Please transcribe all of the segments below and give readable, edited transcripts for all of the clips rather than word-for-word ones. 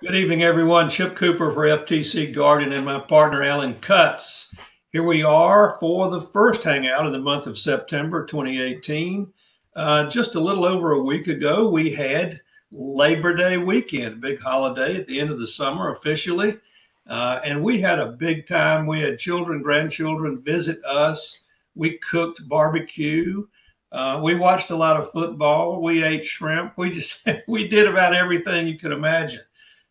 Good evening, everyone. Chip Cooper for FTC Guardian and my partner, Alan Cutts. Here we are for the first Hangout of the month of September 2018. Just a little over a week ago, we had Labor Day weekend, a big holiday at the end of the summer officially. And we had a big time. We had children, grandchildren visit us. We cooked barbecue. We watched a lot of football. We ate shrimp. We did about everything you could imagine.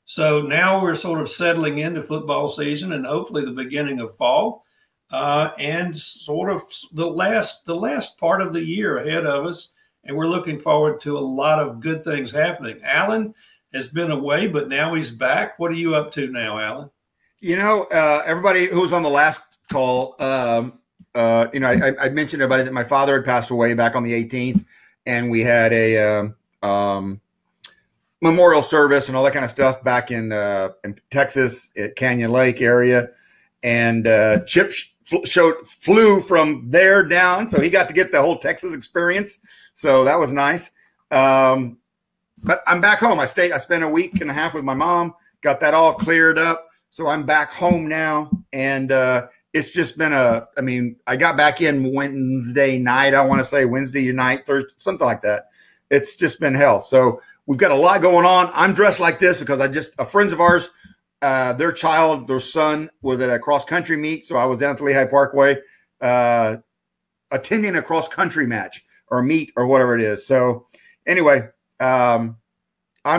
So now we're sort of settling into football season and hopefully the beginning of fall, and sort of the last part of the year ahead of us. And we're looking forward to a lot of good things happening. Alan has been away, but now he's back. What are you up to now, Alan? Everybody who was on the last call, I mentioned everybody that my father had passed away back on the 18th, and we had a memorial service and all that kind of stuff back in Texas at Canyon Lake area. And Chip flew from there down, so he got to get the whole Texas experience. So that was nice. But I'm back home. I spent a week and a half with my mom, got that all cleared up. So I'm back home now. And it's just been I got back in Wednesday night, I want to say Wednesday night, Thursday, something like that. It's just been hell. So we've got a lot going on. I'm dressed like this because friends of ours, their son was at a cross-country meet. So I was down at the Lehigh Parkway attending a cross-country match or meet or whatever it is. So anyway, I'm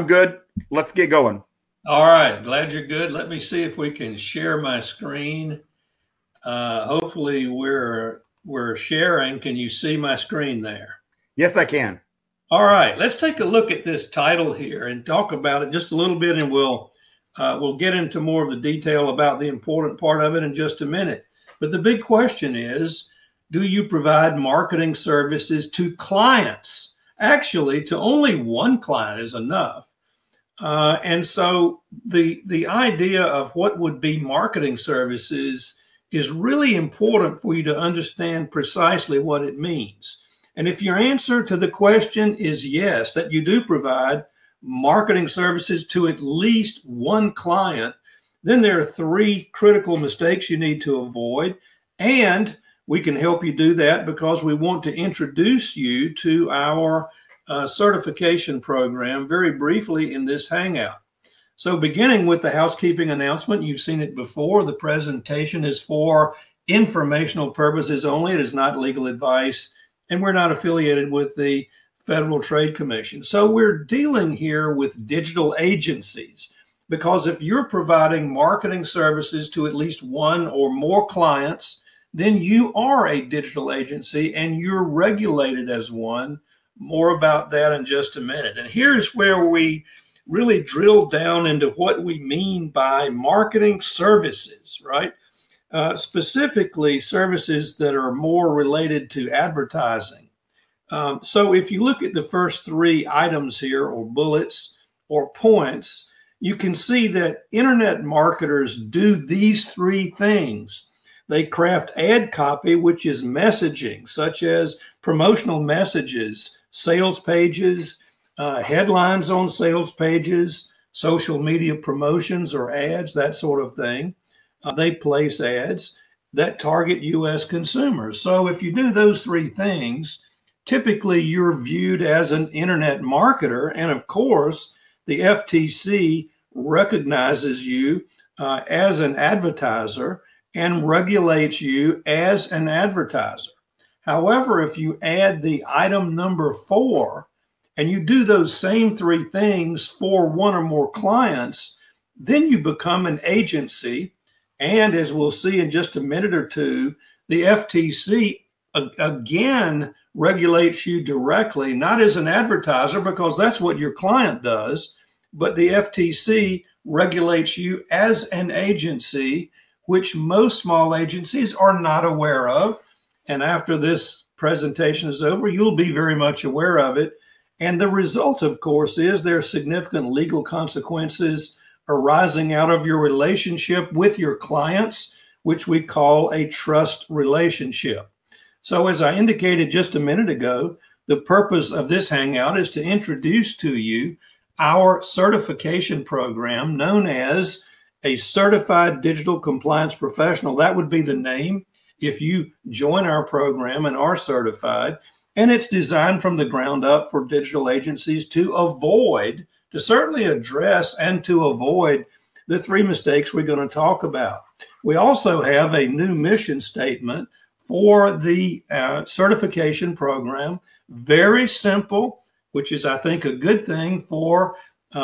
good. Let's get going. All right. Glad you're good. Let me see if we can share my screen. Hopefully we're sharing. Can you see my screen there? Yes, I can. All right, let's take a look at this title here and talk about it just a little bit, and we'll get into more of the detail about the important part of it in just a minute. But the big question is, do you provide marketing services to clients? Actually, to only one client is enough. And so the idea of what would be marketing services is really important for you to understand precisely what it means. And if your answer to the question is yes, that you do provide marketing services to at least one client, then there are three critical mistakes you need to avoid. And we can help you do that because we want to introduce you to our certification program very briefly in this Hangout. So beginning with the housekeeping announcement, you've seen it before. The presentation is for informational purposes only. It is not legal advice. And we're not affiliated with the Federal Trade Commission. So we're dealing here with digital agencies, because if you're providing marketing services to at least one or more clients, then you are a digital agency and you're regulated as one. More about that in just a minute. And here's where we really drill down into what we mean by marketing services, right? Specifically services that are more related to advertising. So if you look at the first three items here, or bullets or points, you can see that internet marketers do these three things. They craft ad copy, which is messaging, such as promotional messages, sales pages, headlines on sales pages, social media promotions or ads, that sort of thing. They place ads that target U.S. consumers. So if you do those three things, typically you're viewed as an internet marketer. And of course, the FTC recognizes you as an advertiser and regulates you as an advertiser. However, if you add the item number 4 and you do those same three things for one or more clients, then you become an agency. And as we'll see in just a minute or two, the FTC again regulates you directly, not as an advertiser, because that's what your client does, but the FTC regulates you as an agency, which most small agencies are not aware of. And after this presentation is over, you'll be very much aware of it. And the result, of course, is there are significant legal consequences arising out of your relationship with your clients, which we call a trust relationship. So as I indicated just a minute ago, the purpose of this Hangout is to introduce to you our certification program known as a Certified Digital Compliance Professional. That would be the name if you join our program and are certified. And it's designed from the ground up for digital agencies to certainly address and to avoid the three mistakes we're going to talk about. We also have a new mission statement for the certification program. Very simple, which is, I think, a good thing for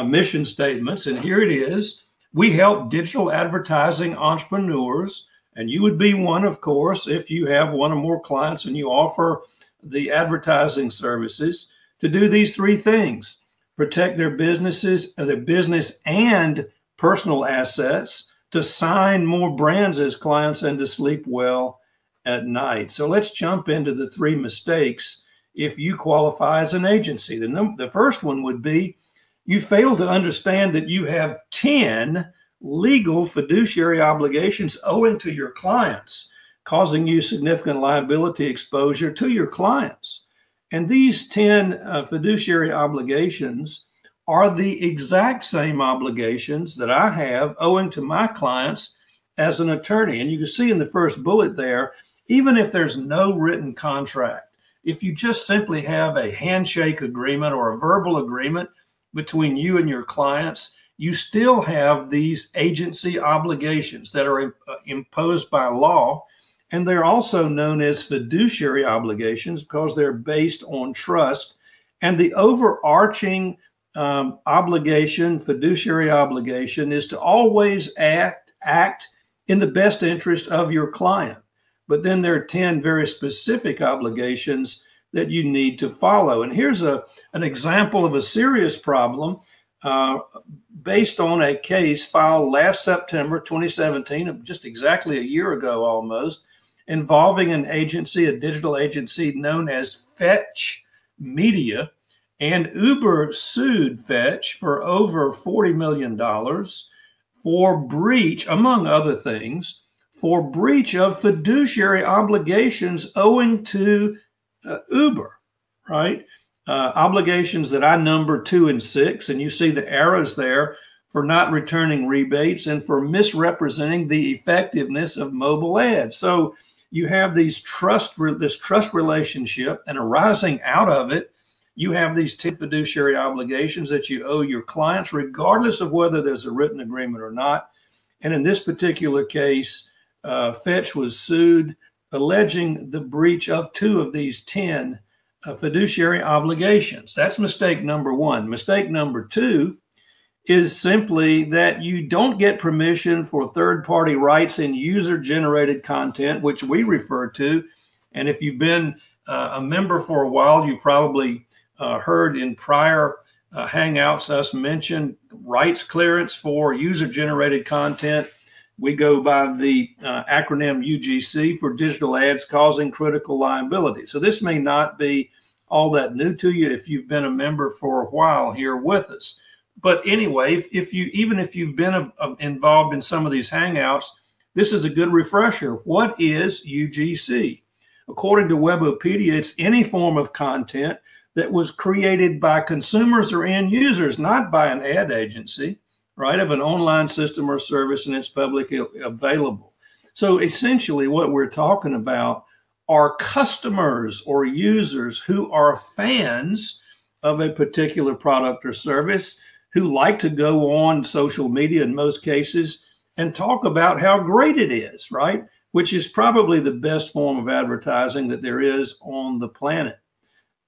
mission statements. And here it is. We help digital advertising entrepreneurs, and you would be one, of course, if you have one or more clients and you offer the advertising services, to do these three things: protect their business and personal assets, to sign more brands as clients, and to sleep well at night. So let's jump into the three mistakes if you qualify as an agency. The first one would be you fail to understand that you have 10 legal fiduciary obligations owing to your clients, causing you significant liability exposure to your clients. And these 10 fiduciary obligations are the exact same obligations that I have owing to my clients as an attorney. And you can see in the first bullet there, even if there's no written contract, if you just simply have a handshake agreement or a verbal agreement between you and your clients, you still have these agency obligations that are imposed by law. And they're also known as fiduciary obligations because they're based on trust. And the overarching fiduciary obligation, is to always act in the best interest of your client. But then there are 10 very specific obligations that you need to follow. And here's an example of a serious problem based on a case filed last September 2017, just exactly a year ago almost, involving an agency, a digital agency known as Fetch Media. And Uber sued Fetch for over $40 million for breach, among other things, for breach of fiduciary obligations owing to Uber, right? Obligations that I number 2 and 6, and you see the arrows there, for not returning rebates and for misrepresenting the effectiveness of mobile ads. So you have this trust relationship, and arising out of it, you have these 10 fiduciary obligations that you owe your clients, regardless of whether there's a written agreement or not. And in this particular case, Fetch was sued, alleging the breach of 2 of these 10 fiduciary obligations. That's mistake number 1. Mistake number 2 is simply that you don't get permission for third-party rights in user-generated content, which we refer to. And if you've been a member for a while, you probably heard in prior Hangouts us mention rights clearance for user-generated content. We go by the acronym UGC for digital ads causing critical liability. So this may not be all that new to you if you've been a member for a while here with us. But anyway, even if you've been involved in some of these Hangouts, this is a good refresher. What is UGC? According to Webopedia, it's any form of content that was created by consumers or end users, not by an ad agency, right, of an online system or service, and it's publicly available. So essentially what we're talking about are customers or users who are fans of a particular product or service, who like to go on social media in most cases and talk about how great it is, right? Which is probably the best form of advertising that there is on the planet.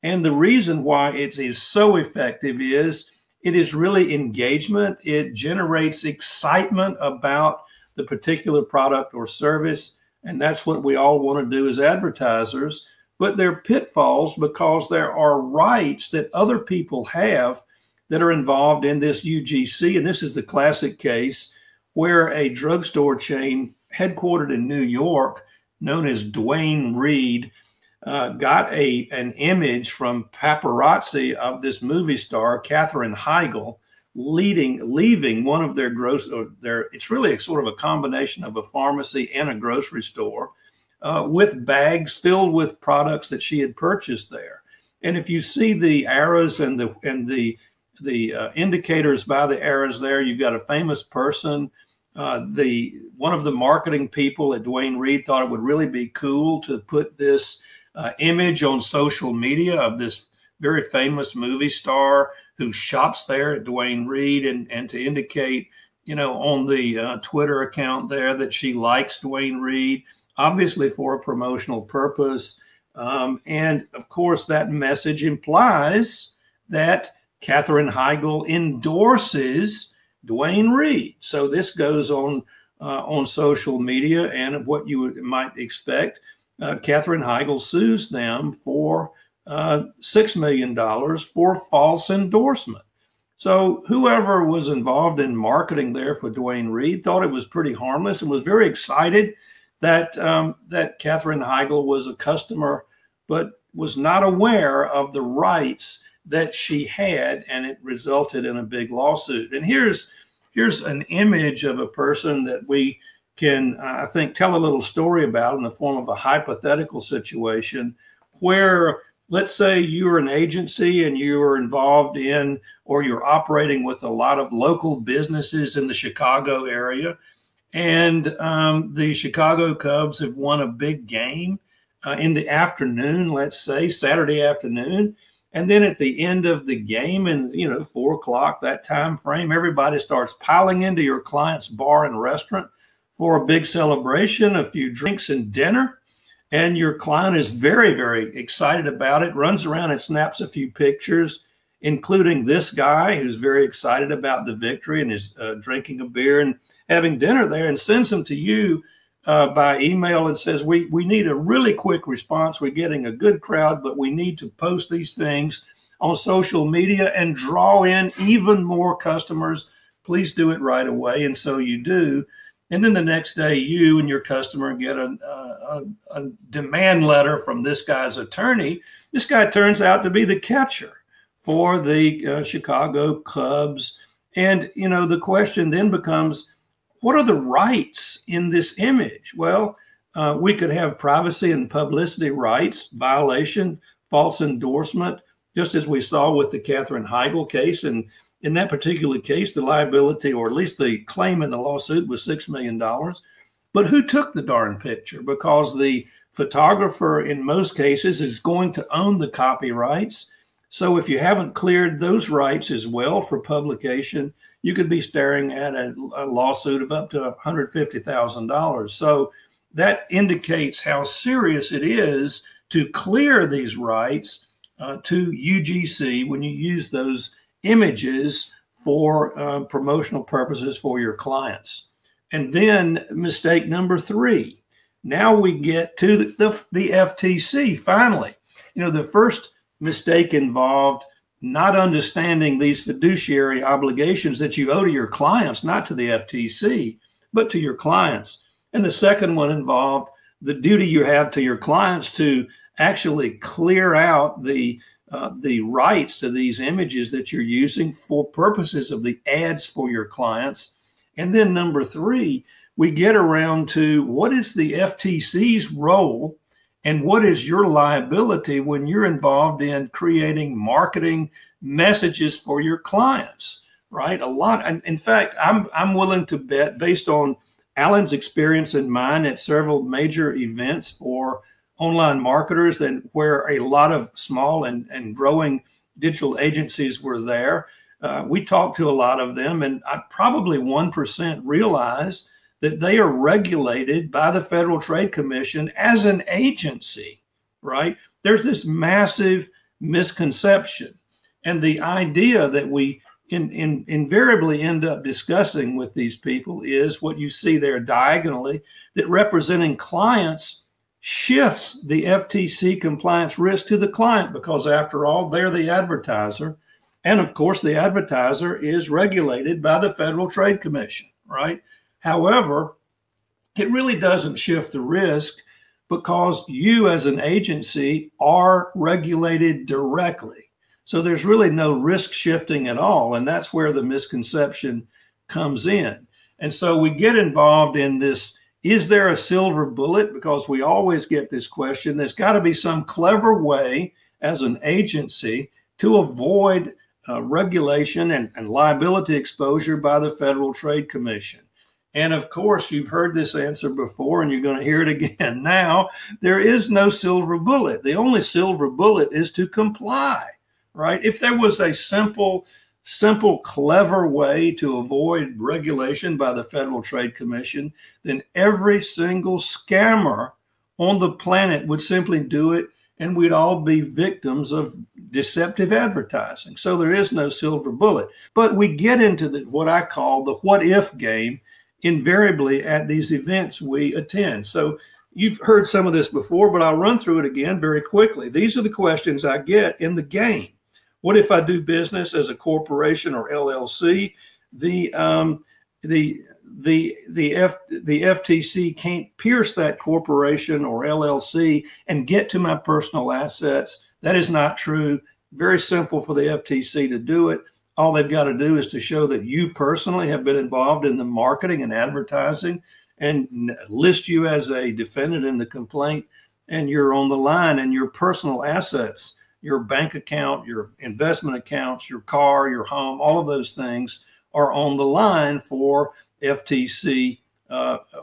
And the reason why it is so effective is it is really engagement. It generates excitement about the particular product or service. And that's what we all want to do as advertisers. But there are pitfalls because there are rights that other people have that are involved in this UGC. And this is the classic case where a drugstore chain headquartered in New York, known as Duane Reade, got an image from paparazzi of this movie star, Katherine Heigl, leaving one of their it's really sort of a combination of a pharmacy and a grocery store, with bags filled with products that she had purchased there. And if you see the arrows and the indicators by the arrows there. You've got a famous person. One of the marketing people at Duane Reade thought it would really be cool to put this image on social media of this very famous movie star who shops there at Duane Reade, and to indicate, on the Twitter account there that she likes Duane Reade, obviously for a promotional purpose. And of course, that message implies that Katherine Heigl endorses Duane Reade. So this goes on social media, and what you might expect, Katherine Heigl sues them for $6 million for false endorsement. So whoever was involved in marketing there for Duane Reade thought it was pretty harmless and was very excited that Katherine Heigl was a customer, but was not aware of the rights that she had, and it resulted in a big lawsuit. And here's an image of a person that we can, I think, tell a little story about in the form of a hypothetical situation where, let's say you're an agency and you're involved in, or you're operating with a lot of local businesses in the Chicago area, and the Chicago Cubs have won a big game in the afternoon, let's say Saturday afternoon. And then at the end of the game, in 4 o'clock, that time frame, everybody starts piling into your client's bar and restaurant for a big celebration, a few drinks and dinner. And your client is very, very excited about it, runs around and snaps a few pictures, including this guy who's very excited about the victory and is drinking a beer and having dinner there, and sends them to you by email and says, we need a really quick response. We're getting a good crowd, but we need to post these things on social media and draw in even more customers. Please do it right away. And so you do. And then the next day, you and your customer get a demand letter from this guy's attorney. This guy turns out to be the catcher for the Chicago Cubs. And, the question then becomes, what are the rights in this image? Well, we could have privacy and publicity rights, violation, false endorsement, just as we saw with the Katherine Heigl case. And in that particular case, the liability, or at least the claim in the lawsuit, was $6 million. But who took the darn picture? Because the photographer, in most cases, is going to own the copyrights. So if you haven't cleared those rights as well for publication, you could be staring at a lawsuit of up to $150,000. So that indicates how serious it is to clear these rights to UGC when you use those images for promotional purposes for your clients. And then mistake number 3. Now we get to the FTC, finally. The first mistake involved not understanding these fiduciary obligations that you owe to your clients, not to the FTC, but to your clients. And the second one involved the duty you have to your clients to actually clear out the rights to these images that you're using for purposes of the ads for your clients. And then number 3, we get around to what is the FTC's role and what is your liability when you're involved in creating marketing messages for your clients, right? A lot. And in fact, I'm willing to bet, based on Alan's experience and mine at several major events for online marketers, and where a lot of small and growing digital agencies were there. We talked to a lot of them, and probably 1% realized that they are regulated by the Federal Trade Commission as an agency, right? There's this massive misconception. And the idea that we invariably end up discussing with these people is what you see there diagonally, that representing clients shifts the FTC compliance risk to the client, because after all, they're the advertiser. And of course, the advertiser is regulated by the Federal Trade Commission, right? However, it really doesn't shift the risk, because you as an agency are regulated directly. So there's really no risk shifting at all. And that's where the misconception comes in. And so we get involved in this, is there a silver bullet? Because we always get this question. There's got to be some clever way as an agency to avoid regulation and liability exposure by the Federal Trade Commission. And of course, you've heard this answer before, and you're going to hear it again now. There is no silver bullet. The only silver bullet is to comply, right? If there was a simple, clever way to avoid regulation by the Federal Trade Commission, then every single scammer on the planet would simply do it, and we'd all be victims of deceptive advertising. So there is no silver bullet. But we get into what I call the what if game invariably at these events we attend. So you've heard some of this before, but I'll run through it again very quickly. These are the questions I get in the game. What if I do business as a corporation or LLC? The FTC can't pierce that corporation or LLC and get to my personal assets. That is not true. Very simple for the FTC to do it. All they've got to do is to show that you personally have been involved in the marketing and advertising and list you as a defendant in the complaint, and you're on the line, and your personal assets, your bank account, your investment accounts, your car, your home, all of those things are on the line for FTC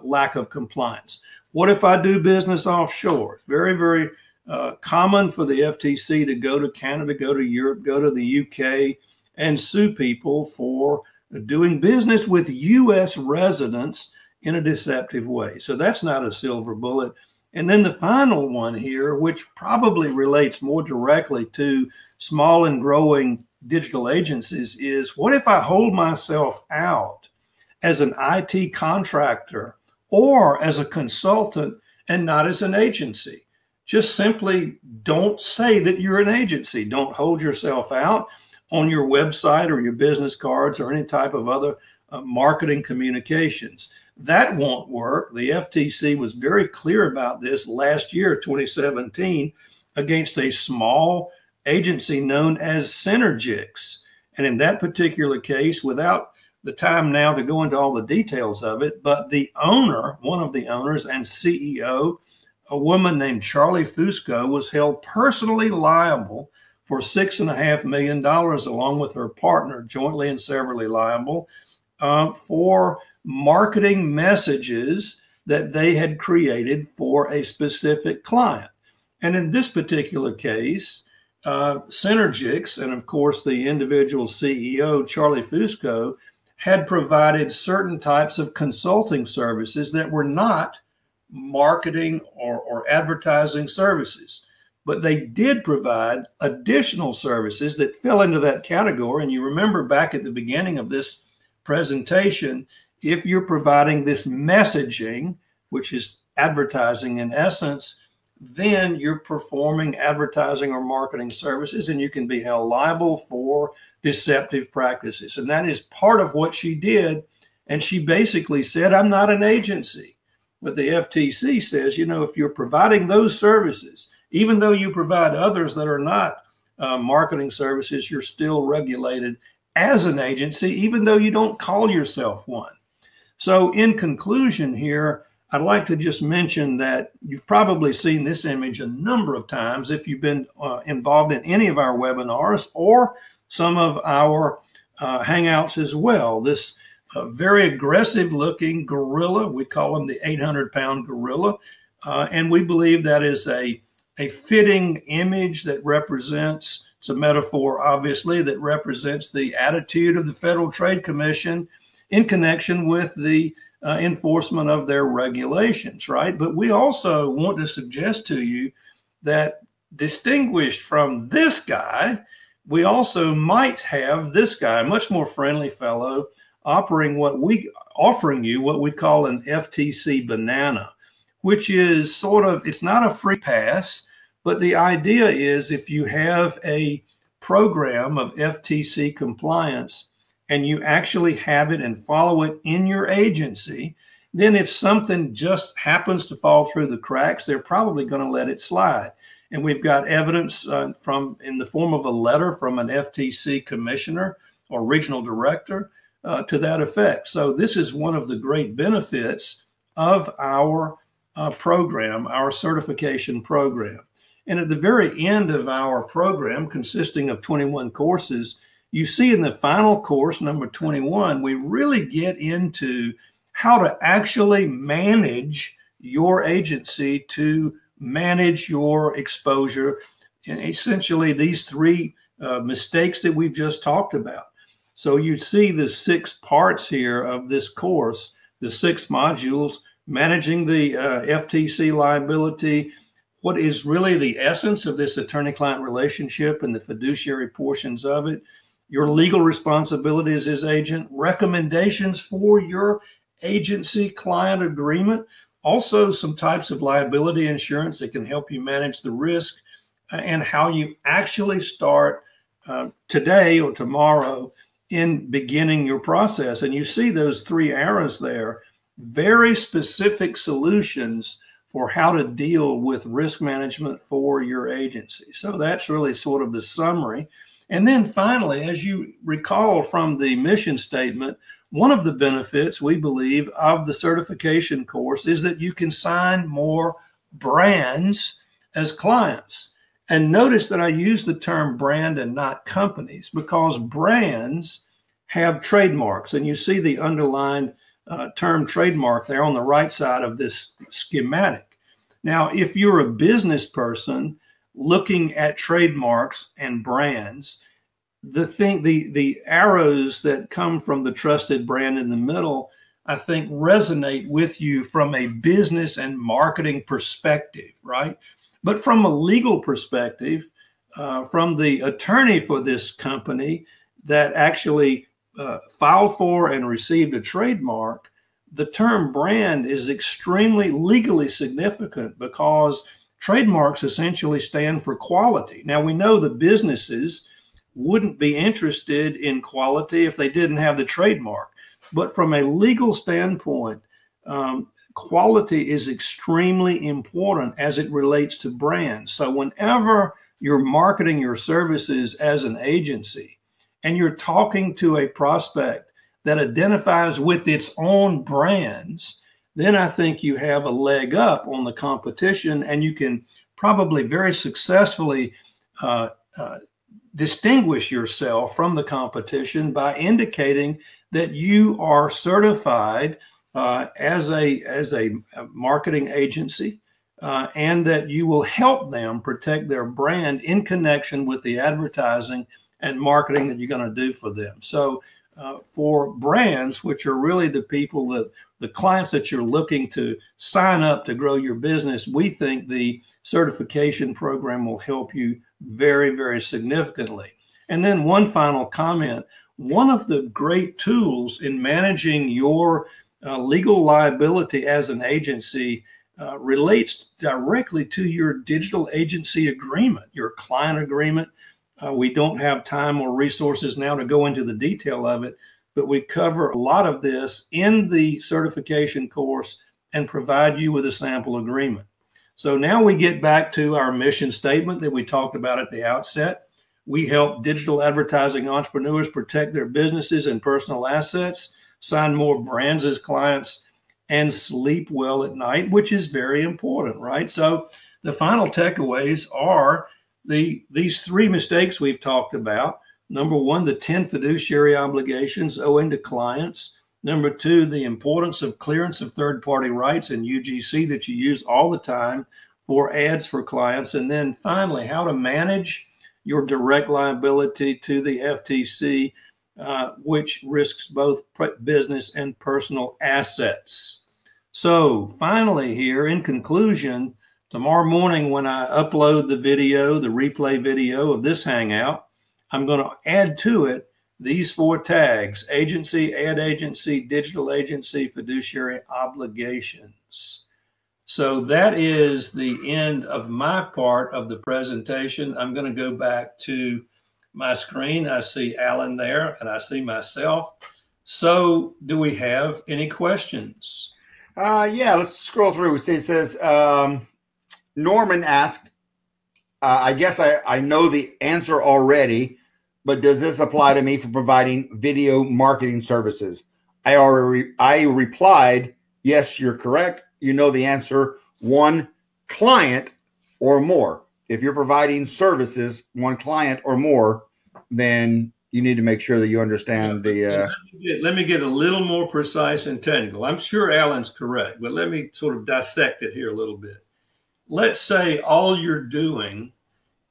lack of compliance. What if I do business offshore? Very, very common for the FTC to go to Canada, go to Europe, go to the UK, and sue people for doing business with U.S. residents in a deceptive way. So that's not a silver bullet. And then the final one here, which probably relates more directly to small and growing digital agencies, is what if I hold myself out as an IT contractor or as a consultant and not as an agency? Just simply don't say that you're an agency. Don't hold yourself out on your website or your business cards or any type of other marketing communications. That won't work. The FTC was very clear about this last year, 2017, against a small agency known as Synergix. And in that particular case, without the time now to go into all the details of it, but the owner, one of the owners and CEO, a woman named Charlie Fusco, was held personally liable for $6.5 million, along with her partner, jointly and severally liable, for marketing messages that they had created for a specific client. And in this particular case, Synergix, and of course the individual CEO, Charlie Fusco, had provided certain types of consulting services that were not marketing or advertising services. But they did provide additional services that fell into that category. And you remember back at the beginning of this presentation, if you're providing this messaging, which is advertising in essence, then you're performing advertising or marketing services, and you can be held liable for deceptive practices. And that is part of what she did. And she basically said, I'm not an agency. But the FTC says, you know, if you're providing those services, even though you provide others that are not marketing services, you're still regulated as an agency, even though you don't call yourself one. So in conclusion here, I'd like to just mention that you've probably seen this image a number of times if you've been involved in any of our webinars or some of our Hangouts as well. This very aggressive looking gorilla, we call him the 800-pound gorilla, and we believe that is a fitting image that represents, it's a metaphor obviously, that represents the attitude of the Federal Trade Commission in connection with the enforcement of their regulations, right? But we also want to suggest to you that distinguished from this guy, we also might have this guy, a much more friendly fellow, offering you what we call an FTC banana, which is sort of, it's not a free pass, but the idea is if you have a program of FTC compliance and you actually have it and follow it in your agency, then if something just happens to fall through the cracks, they're probably going to let it slide. And we've got evidence in the form of a letter from an FTC commissioner or regional director to that effect. So this is one of the great benefits of our program, our certification program. And at the very end of our program, consisting of 21 courses, you see in the final course, number 21, we really get into how to actually manage your agency, to manage your exposure, and essentially these three mistakes that we've just talked about. So you see the 6 parts here of this course, the 6 modules: managing the FTC liability, what is really the essence of this attorney-client relationship and the fiduciary portions of it, your legal responsibilities as agent, recommendations for your agency-client agreement, also some types of liability insurance that can help you manage the risk, and how you actually start today or tomorrow in beginning your process. And you see those 3 arrows there, very specific solutions for how to deal with risk management for your agency. So that's really sort of the summary. And then finally, as you recall from the mission statement, one of the benefits, we believe, of the certification course is that you can sign more brands as clients. And notice that I use the term brand and not companies, because brands have trademarks. And you see the underlined term trademark there on the right side of this schematic. Now, if you're a business person looking at trademarks and brands, the arrows that come from the trusted brand in the middle, I think, resonate with you from a business and marketing perspective, right? But from a legal perspective, from the attorney for this company that actually filed for and received a trademark, the term brand is extremely legally significant, because trademarks essentially stand for quality. Now, we know the businesses wouldn't be interested in quality if they didn't have the trademark. But from a legal standpoint, quality is extremely important as it relates to brands. So whenever you're marketing your services as an agency and you're talking to a prospect that identifies with its own brands, then I think you have a leg up on the competition, and you can probably very successfully distinguish yourself from the competition by indicating that you are certified as a marketing agency, and that you will help them protect their brand in connection with the advertising and marketing that you're going to do for them. So for brands, which are really the people that the clients that you're looking to sign up to grow your business, we think the certification program will help you very, very significantly. And then one final comment: one of the great tools in managing your legal liability as an agency relates directly to your digital agency agreement, your client agreement. We don't have time or resources now to go into the detail of it, but we cover a lot of this in the certification course and provide you with a sample agreement. So now we get back to our mission statement that we talked about at the outset. We help digital advertising entrepreneurs protect their businesses and personal assets, sign more brands as clients, and sleep well at night, which is very important, right? So the final takeaways are these 3 mistakes we've talked about. Number 1, the 10 fiduciary obligations owing to clients. Number 2, the importance of clearance of third-party rights and UGC that you use all the time for ads for clients. And then finally, how to manage your direct liability to the FTC, which risks both business and personal assets. So finally here, in conclusion, tomorrow morning when I upload the video, the replay video of this Hangout, I'm going to add to it these 4 tags: agency, ad agency, digital agency, fiduciary obligations. So that is the end of my part of the presentation. I'm going to go back to my screen. I see Alan there and I see myself. So do we have any questions? Yeah, let's scroll through. It says, Norman asked, I guess I know the answer already, but does this apply to me for providing video marketing services? I replied, yes, you're correct. You know the answer: 1 client or more. If you're providing services, 1 client or more, then you need to make sure that you understand the. Let me get a little more precise and technical. I'm sure Alan's correct, but let me sort of dissect it here a little bit. Let's say all you're doing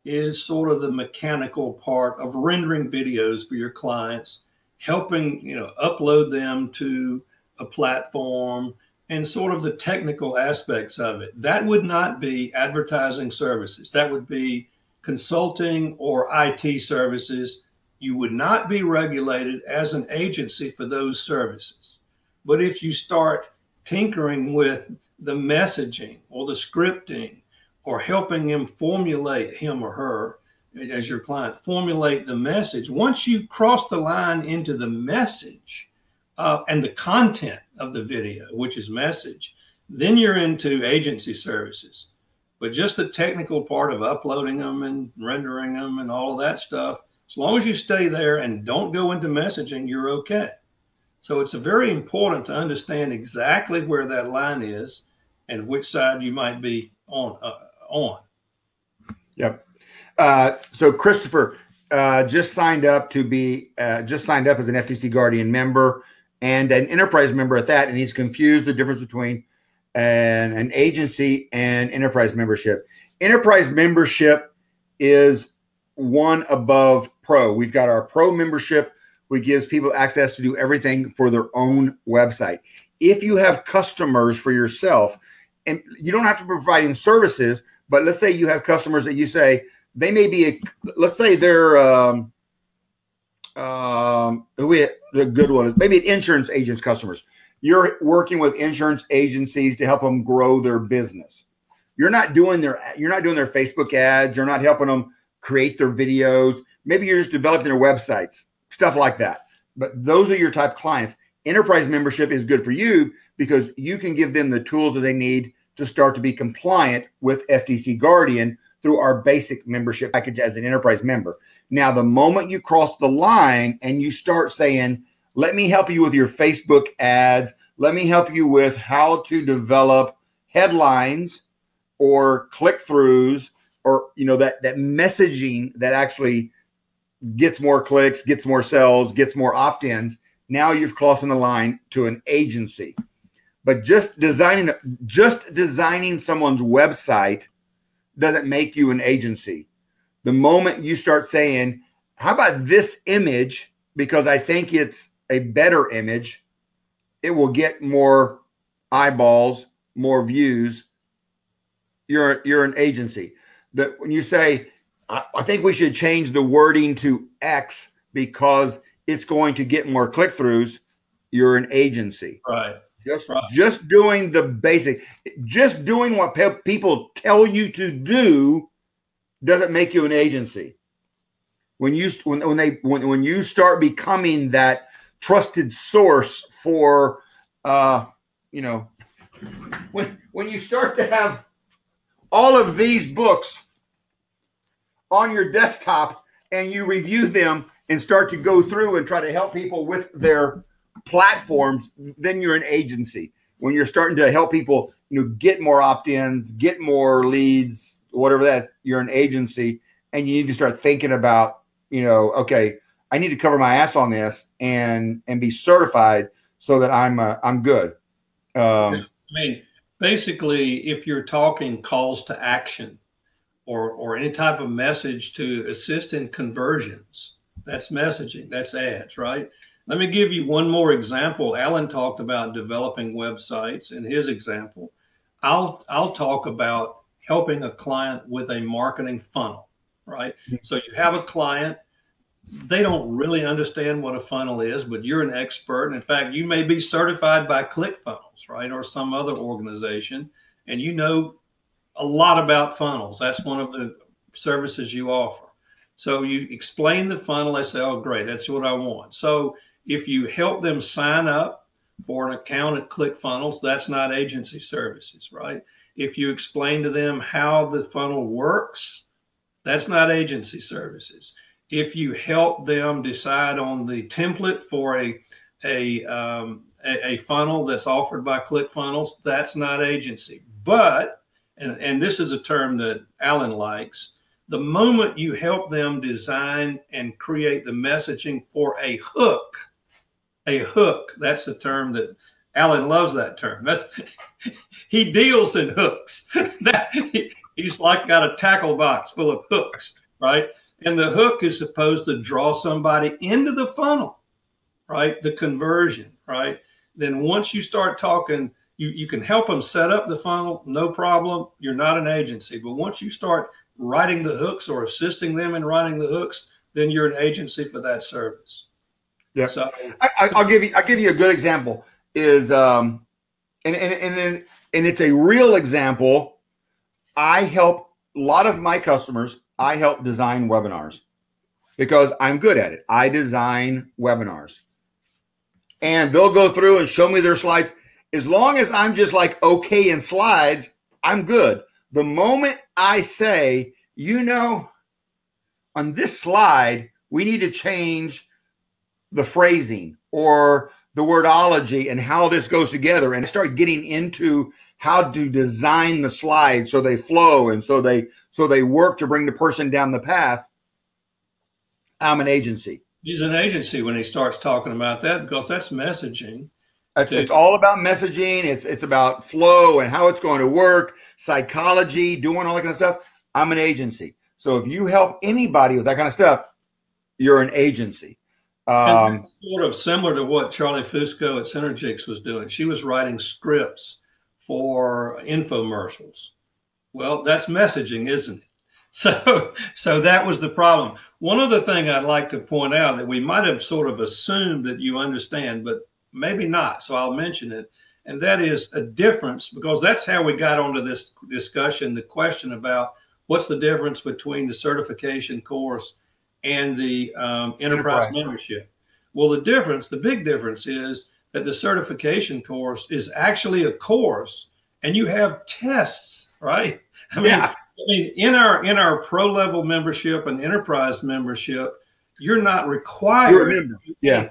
is sort of the mechanical part of rendering videos for your clients, helping, upload them to a platform and sort of the technical aspects of it. That would not be advertising services. That would be consulting or IT services. You would not be regulated as an agency for those services. But if you start tinkering with the messaging or the scripting or helping him formulate, him or her as your client, formulate the message, once you cross the line into the message and the content of the video, which is message, then you're into agency services. But just the technical part of uploading them and rendering them and all of that stuff, as long as you stay there and don't go into messaging, you're okay. So it's very important to understand exactly where that line is and which side you might be on. Yep. So Christopher just signed up as an FTC Guardian member and an enterprise member at that, and he's confused the difference between an agency and enterprise membership. Enterprise membership is one above pro. We've got our pro membership, which gives people access to do everything for their own website. If you have customers for yourself, and you don't have to be providing services, but let's say you have customers that you say they may be, let's say they're, the good one is maybe an insurance agent's customers. You're working with insurance agencies to help them grow their business. You're not doing their Facebook ads. You're not helping them create their videos. Maybe you're just developing their websites, stuff like that. But those are your type of clients. Enterprise membership is good for you because you can give them the tools that they need to start to be compliant with FTC Guardian through our basic membership package as an enterprise member. Now, the moment you cross the line and you start saying, let me help you with your Facebook ads, let me help you with how to develop headlines or click-throughs or, that messaging that actually gets more clicks, gets more sales, gets more opt-ins. Now you've crossed the line to an agency. But just designing someone's website doesn't make you an agency. The moment you start saying, how about this image, because I think it's a better image, it will get more eyeballs, more views, you're an agency. That when you say, I think we should change the wording to X because it's going to get more click-throughs, you're an agency. Right. Just doing the basic, just doing what people tell you to do doesn't make you an agency. When you start becoming that trusted source for, when you start to have all of these books on your desktop and you review them and start to go through and try to help people with their platforms, then you're an agency. When you're starting to help people, get more opt-ins, get more leads, whatever that is, you're an agency, and you need to start thinking about, okay, I need to cover my ass on this and be certified so that I'm good. Basically, if you're talking calls to action or any type of message to assist in conversions, that's messaging, that's ads, right? Let me give you one more example. Alan talked about developing websites in his example. I'll talk about helping a client with a marketing funnel, right? So you have a client, they don't really understand what a funnel is, but you're an expert. And in fact, you may be certified by ClickFunnels, right? Or some other organization, and you know a lot about funnels. That's one of the services you offer. So you explain the funnel, they say, oh, great, that's what I want. So if you help them sign up for an account at ClickFunnels, that's not agency services, right? If you explain to them how the funnel works, that's not agency services. If you help them decide on the template for a funnel that's offered by ClickFunnels, that's not agency. But, and this is a term that Alan likes, The moment you help them design and create the messaging for a hook, that's the term that Alan loves, that term. He deals in hooks. He's like got a tackle box full of hooks, right? And the hook is supposed to draw somebody into the funnel, right? The conversion, right? Then once you start talking, you can help them set up the funnel, no problem. You're not an agency. But once you start writing the hooks or assisting them in writing the hooks, then you're an agency for that service. Yeah. So I'll give you a good example is, and it's a real example. I help a lot of my customers. I help design webinars because I'm good at it. I design webinars, and they'll go through and show me their slides. As long as I'm just like okay in slides, I'm good. The moment I say, on this slide, we need to change the phrasing or the wordology and how this goes together, and start getting into how to design the slides so they flow and so they work to bring the person down the path, I'm an agency. He's an agency when he starts talking about that, because that's messaging. It's all about messaging. It's about flow and how it's going to work, psychology, doing all that kind of stuff. I'm an agency. So if you help anybody with that kind of stuff, you're an agency. Sort of similar to what Charlie Fusco at Synergix was doing. She was writing scripts for infomercials. Well, that's messaging, isn't it? So that was the problem. One other thing I'd like to point out that we might have sort of assumed that you understand, but maybe not. So I'll mention it. And that is a difference, because that's how we got onto this discussion, the question about what's the difference between the certification course and the enterprise membership. Well, the big difference is that the certification course is actually a course, and you have tests, right? I mean, in our pro level membership and enterprise membership, you're not required. You're a member. Yeah.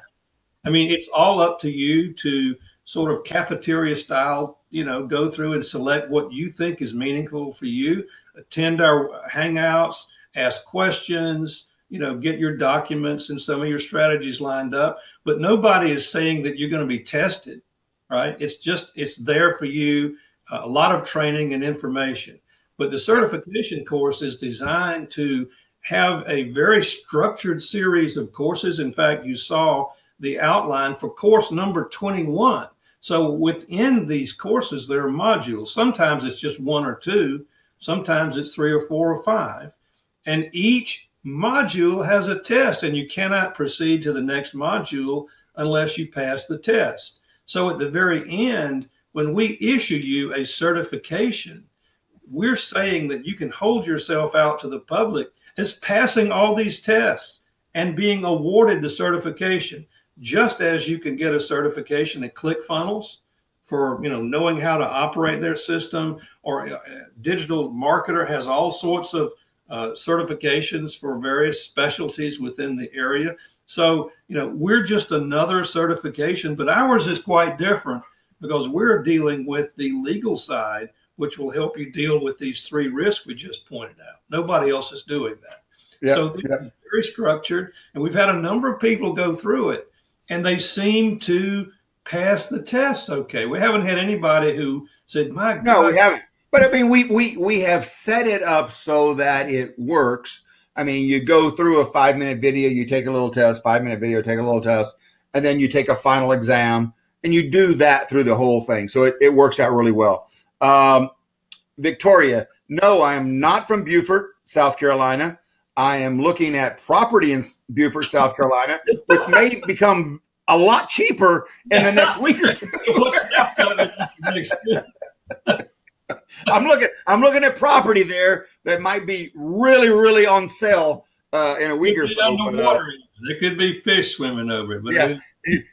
I mean, it's all up to you to sort of cafeteria style, go through and select what you think is meaningful for you, attend our Hangouts, ask questions, get your documents and some of your strategies lined up. But nobody is saying that you're going to be tested, right? It's there for you, a lot of training and information. But the certification course is designed to have a very structured series of courses. In fact, you saw the outline for course number 21. So within these courses, there are modules. Sometimes it's just one or two. Sometimes it's 3 or 4 or 5. And each module has a test, and you cannot proceed to the next module unless you pass the test. So at the very end, when we issue you a certification, we're saying that you can hold yourself out to the public as passing all these tests and being awarded the certification, just as you can get a certification at ClickFunnels for knowing how to operate their system, or a digital marketer has all sorts of certifications for various specialties within the area. So, we're just another certification, but ours is quite different because we're dealing with the legal side, which will help you deal with these 3 risks we just pointed out. Nobody else is doing that. Yep, so they're very structured, and we've had a number of people go through it, and they seem to pass the test okay. We haven't had anybody who said, "My God." No, we haven't. But I mean, we have set it up so that it works. I mean, you go through a 5-minute video, you take a little test, 5-minute video, take a little test, and then you take a final exam, and you do that through the whole thing. So it works out really well. Victoria, no, I am not from Beaufort, South Carolina. I am looking at property in Beaufort, South Carolina, which may become a lot cheaper in the next week or two. I'm looking at property there that might be really, really on sale in a week or so. There could be fish swimming over it. But yeah,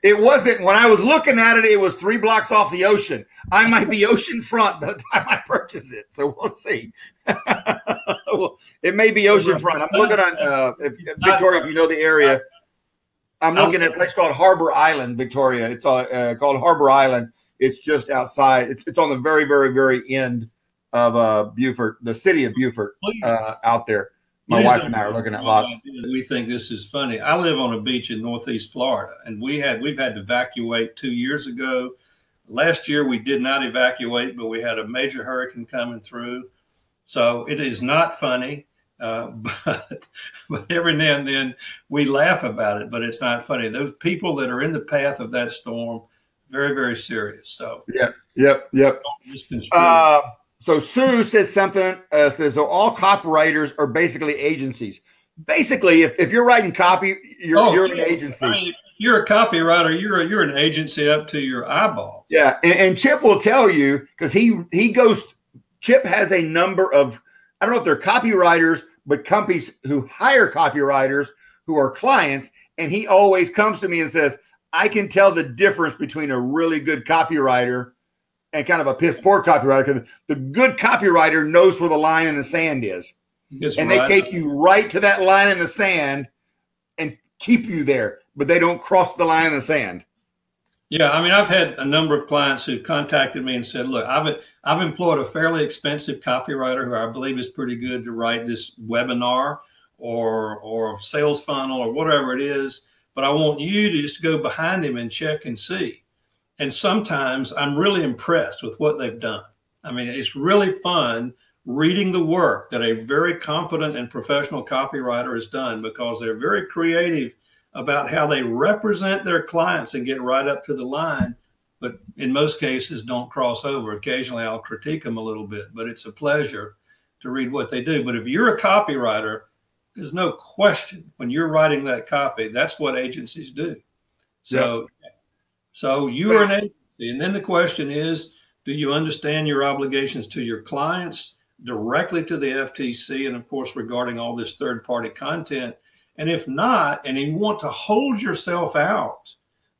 it wasn't. When I was looking at it, it was 3 blocks off the ocean. I might be oceanfront by the time I purchase it, so we'll see. It may be oceanfront. I'm looking on Victoria, if you know the area. I'm looking at a place called Harbor Island, Victoria. It's called Harbor Island. It's just outside. It's on the very, very, very end of Beaufort, the city of Beaufort, out there. My wife and I are looking at lots. We think this is funny. I live on a beach in Northeast Florida, and we've had to evacuate 2 years ago. Last year we did not evacuate, but we had a major hurricane coming through. So it is not funny, but every now and then we laugh about it, but it's not funny. Those people that are in the path of that storm, very, very serious. So Yep. So Sue says something, says, so all copywriters are basically agencies. Basically, if you're writing copy, you're an agency. I mean, you're a copywriter. You're an agency up to your eyeball. Yeah, and Chip will tell you, because he goes. Chip has a number of, I don't know if they're copywriters, but companies who hire copywriters who are clients, and he always comes to me and says, I can tell the difference between a really good copywriter and kind of a piss poor copywriter, because the good copywriter knows where the line in the sand is. And they take you right to that line in the sand and keep you there, but they don't cross the line in the sand. Yeah, I mean, I've had a number of clients who've contacted me and said, look, I've employed a fairly expensive copywriter who I believe is pretty good to write this webinar or sales funnel or whatever it is, but I want you to just go behind him and check and see. And sometimes I'm really impressed with what they've done. I mean, it's really fun reading the work that a very competent and professional copywriter has done, because they're very creative about how they represent their clients and get right up to the line, but in most cases don't cross over. Occasionally I'll critique them a little bit, but it's a pleasure to read what they do. But if you're a copywriter, there's no question when you're writing that copy, that's what agencies do. So you are an agency. And then the question is, do you understand your obligations to your clients, directly to the FTC, and of course, regarding all this third-party content? And if not, and you want to hold yourself out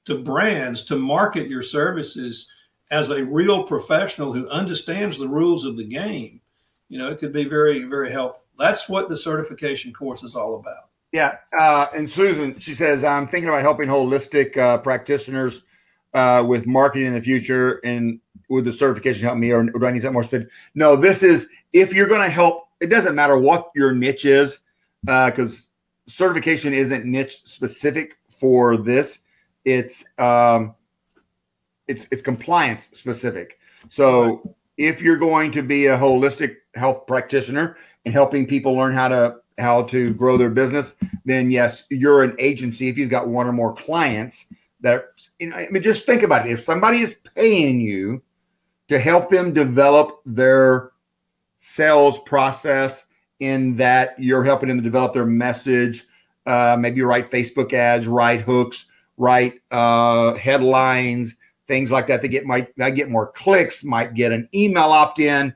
to brands to market your services as a real professional who understands the rules of the game, it could be very, very helpful. That's what the certification course is all about. Yeah. And Susan, she says, I'm thinking about helping holistic practitioners with marketing in the future. And would the certification help me, or do I need something more specific? No, this is, if you're going to help, it doesn't matter what your niche is, because certification isn't niche specific for this. It's compliance specific. So if you're going to be a holistic health practitioner and helping people learn how to grow their business, then yes, you're an agency. If you've got one or more clients that, I mean, just think about it. If somebody is paying you to help them develop their sales process, in that you're helping them to develop their message, maybe write Facebook ads, write hooks, write headlines, things like that. Might get more clicks, might get an email opt-in,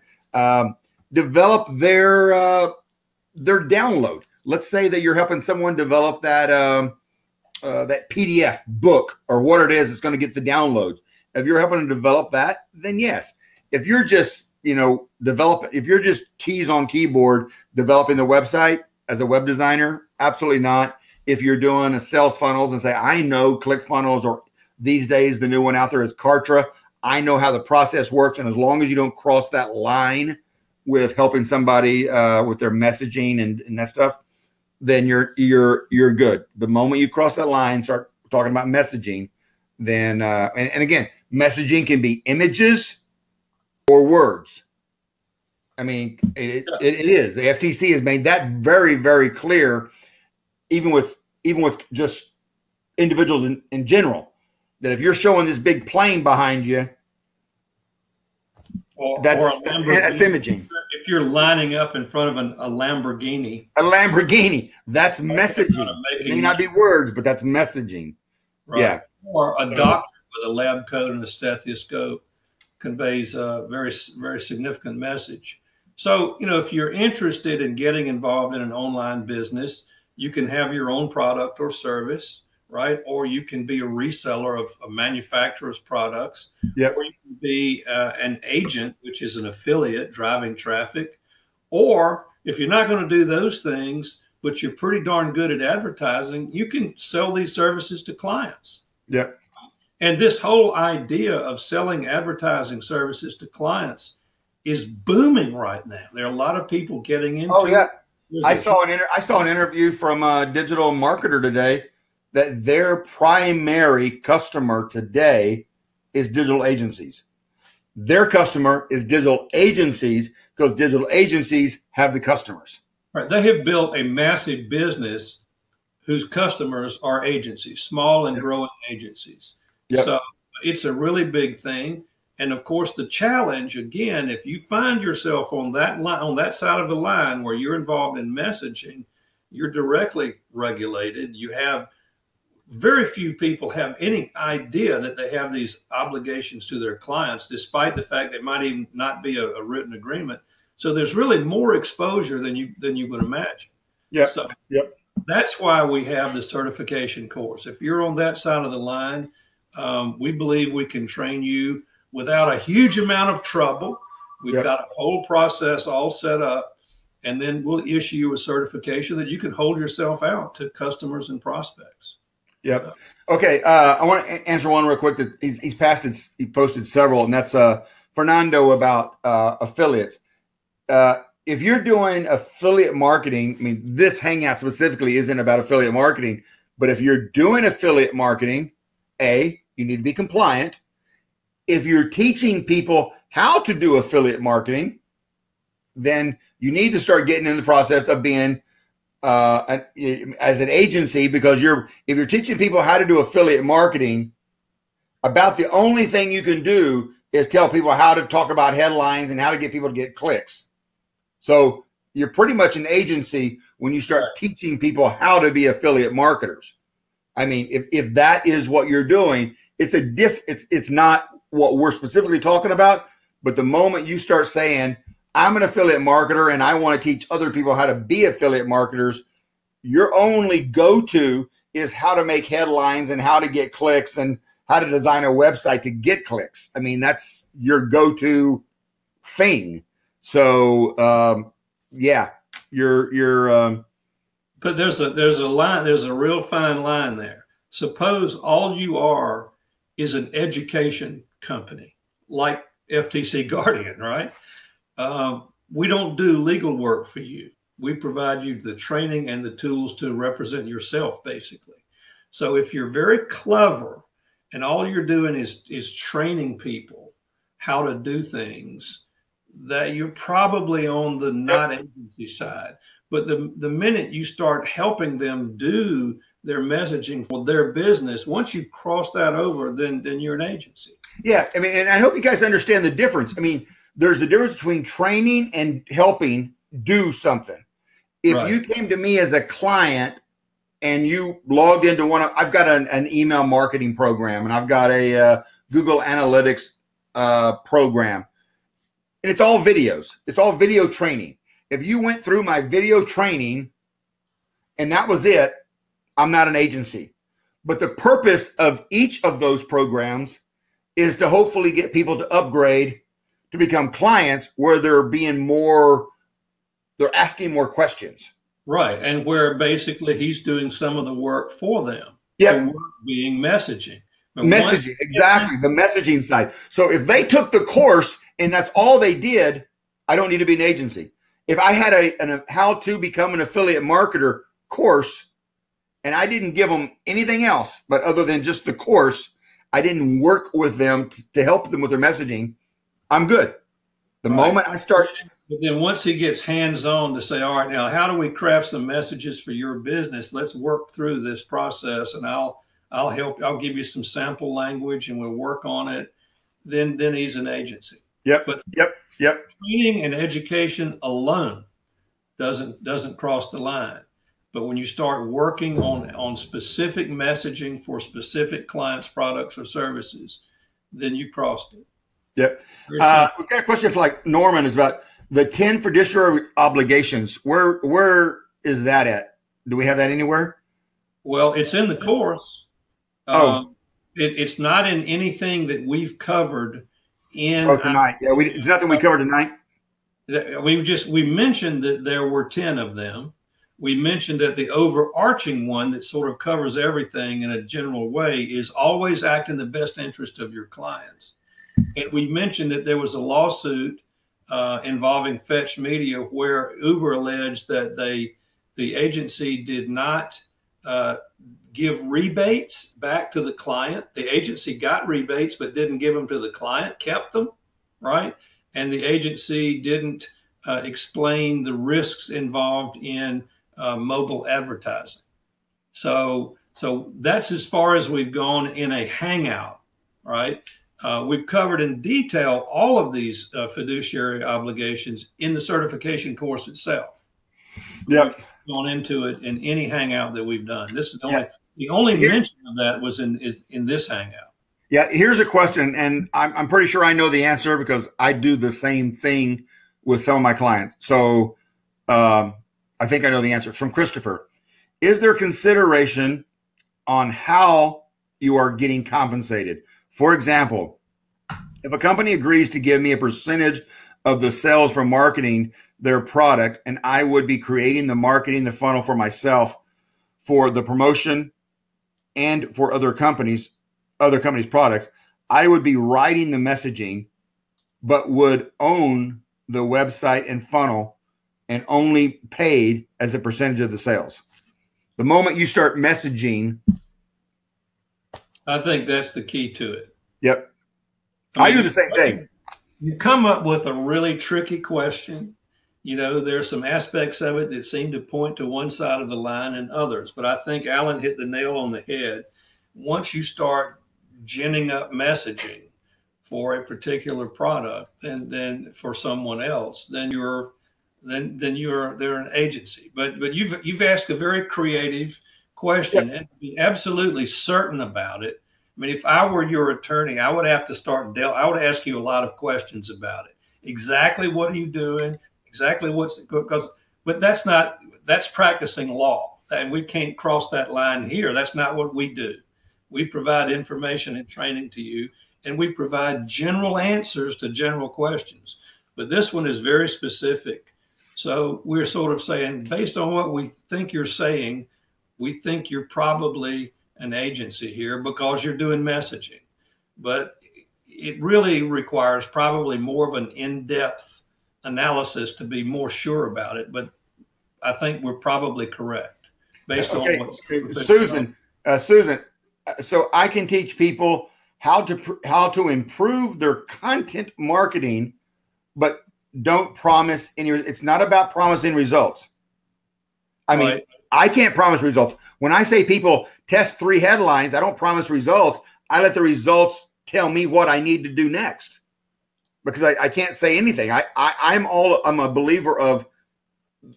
develop their download. Let's say that you're helping someone develop that PDF book or what it is that's going to get the downloads. If you're helping to develop that, then yes. If you're just if you're just keys on keyboard developing the website as a web designer, absolutely not. If you're doing a sales funnels and say, I know ClickFunnels, or these days the new one out there is Kartra, I know how the process works. And as long as you don't cross that line with helping somebody with their messaging and that stuff, then you're good. The moment you cross that line, start talking about messaging, then and again, messaging can be images or words. I mean, it is. The FTC has made that very, very clear, even with just individuals in general, that if you're showing this big plane behind you, that's imaging. If you're lining up in front of a Lamborghini. A Lamborghini, that's messaging. It may not be words, but that's messaging. Right. Yeah. Or a doctor with a lab coat and a stethoscope conveys a very, very significant message. So, if you're interested in getting involved in an online business, you can have your own product or service, right? Or you can be a reseller of a manufacturer's products. Yep. Or you can be an agent, which is an affiliate driving traffic. Or if you're not going to do those things, but you're pretty darn good at advertising, you can sell these services to clients. Yep. And this whole idea of selling advertising services to clients is booming right now. There are a lot of people getting into it. I saw an interview from a digital marketer today that their primary customer today is digital agencies. Their customer is digital agencies because digital agencies have the customers. Right. They have built a massive business whose customers are agencies, small and growing agencies. Yep. So it's a really big thing. And of course, the challenge, again, if you find yourself on that line, on that side of the line where you're involved in messaging, you're directly regulated. You have very few people have any idea that they have these obligations to their clients, despite the fact that it might even not be a written agreement. So there's really more exposure than you would imagine. Yeah. So yep. That's why we have the certification course. If you're on that side of the line, we believe we can train you without a huge amount of trouble. We've got a whole process all set up, and then we'll issue you a certification that you can hold yourself out to customers and prospects. Yep. Okay. I want to answer one real quick. That he posted several, and that's Fernando about affiliates. If you're doing affiliate marketing, I mean, this Hangout specifically isn't about affiliate marketing, but if you're doing affiliate marketing, you need to be compliant. If you're teaching people how to do affiliate marketing, then you need to start getting in the process of being as an agency, because if you're teaching people how to do affiliate marketing, about the only thing you can do is tell people how to talk about headlines and how to get people to get clicks. So you're pretty much an agency when you start teaching people how to be affiliate marketers. I mean, if that is what you're doing, it's not what we're specifically talking about. But the moment you start saying, I'm an affiliate marketer and I want to teach other people how to be affiliate marketers, your only go-to is how to make headlines and how to get clicks and how to design a website to get clicks. I mean, that's your go-to thing. So, but there's a line, there's a real fine line there. Suppose all you are is an education company like FTC Guardian, right? We don't do legal work for you. We provide you the training and the tools to represent yourself, basically. So if you're very clever and all you're doing is training people how to do things, that you're probably on the not agency side. But the minute you start helping them do their messaging for their business, once you cross that over, then you're an agency. Yeah, I mean, and I hope you guys understand the difference. I mean, there's a difference between training and helping do something. If you came to me as a client and you logged into I've got an email marketing program and I've got a Google Analytics program. And it's all videos. It's all video training. If you went through my video training and that was it, I'm not an agency. But the purpose of each of those programs is to hopefully get people to upgrade to become clients where they're asking more questions. Right. And where basically he's doing some of the work for them. Yeah. The work being messaging. But messaging, exactly. The messaging side. So if they took the course and that's all they did, I don't need to be an agency. If I had a how to become an affiliate marketer course and I didn't give them anything else, but other than just the course, I didn't work with them to help them with their messaging, I'm good. The moment I start. But then once he gets hands-on to say, all right, now how do we craft some messages for your business? Let's work through this process and I'll help. I'll give you some sample language and we'll work on it. Then he's an agency. Yep. But Yep. Training and education alone doesn't cross the line. But when you start working on specific messaging for specific clients, products, or services, then you crossed it. Yep. We've got a question for like Norman is about the 10 fiduciary obligations. Where is that at? Do we have that anywhere? Well, it's in the course. It's not in anything that we've covered in tonight. Yeah, it's nothing we covered tonight. We mentioned that there were 10 of them. We mentioned that the overarching one that sort of covers everything in a general way is always act in the best interest of your clients. And we mentioned that there was a lawsuit involving Fetch Media, where Uber alleged that the agency did not give rebates back to the client. The agency got rebates, but didn't give them to the client, kept them, right? And the agency didn't explain the risks involved in mobile advertising. So that's as far as we've gone in a Hangout, right? We've covered in detail all of these fiduciary obligations in the certification course itself. Yep. We've gone into it in any Hangout that we've done. This is the only mention of that was in this Hangout. Yeah, here's a question, and I'm pretty sure I know the answer because I do the same thing with some of my clients. So I think I know the answer. It's from Christopher. Is there consideration on how you are getting compensated? For example, if a company agrees to give me a percentage of the sales from marketing their product, and I would be creating the marketing, the funnel for myself for the promotion and for other companies' products, I would be writing the messaging, but would own the website and funnel and only paid as a percentage of the sales. The moment you start messaging, I think that's the key to it. Yep. I do the same thing. You come up with a really tricky question. You know, there's some aspects of it that seem to point to one side of the line and others. But I think Alan hit the nail on the head. Once you start ginning up messaging for a particular product and then for someone else, then they're an agency. But you've asked a very creative question, and to be absolutely certain about it. I mean, if I were your attorney, I would have to I would ask you a lot of questions about it. Exactly what are you doing? Exactly but that's practicing law, and we can't cross that line here. That's not what we do. We provide information and training to you, and we provide general answers to general questions. But this one is very specific. So we're sort of saying, based on what we think you're saying, we think you're probably an agency here because you're doing messaging. But it really requires probably more of an in-depth analysis to be more sure about it. But I think we're probably correct based on what Susan. So I can teach people how to improve their content marketing, but don't promise any. It's not about promising results. I mean, I can't promise results. When I say people test 3 headlines, I don't promise results. I let the results tell me what I need to do next, because I can't say anything. I'm a believer of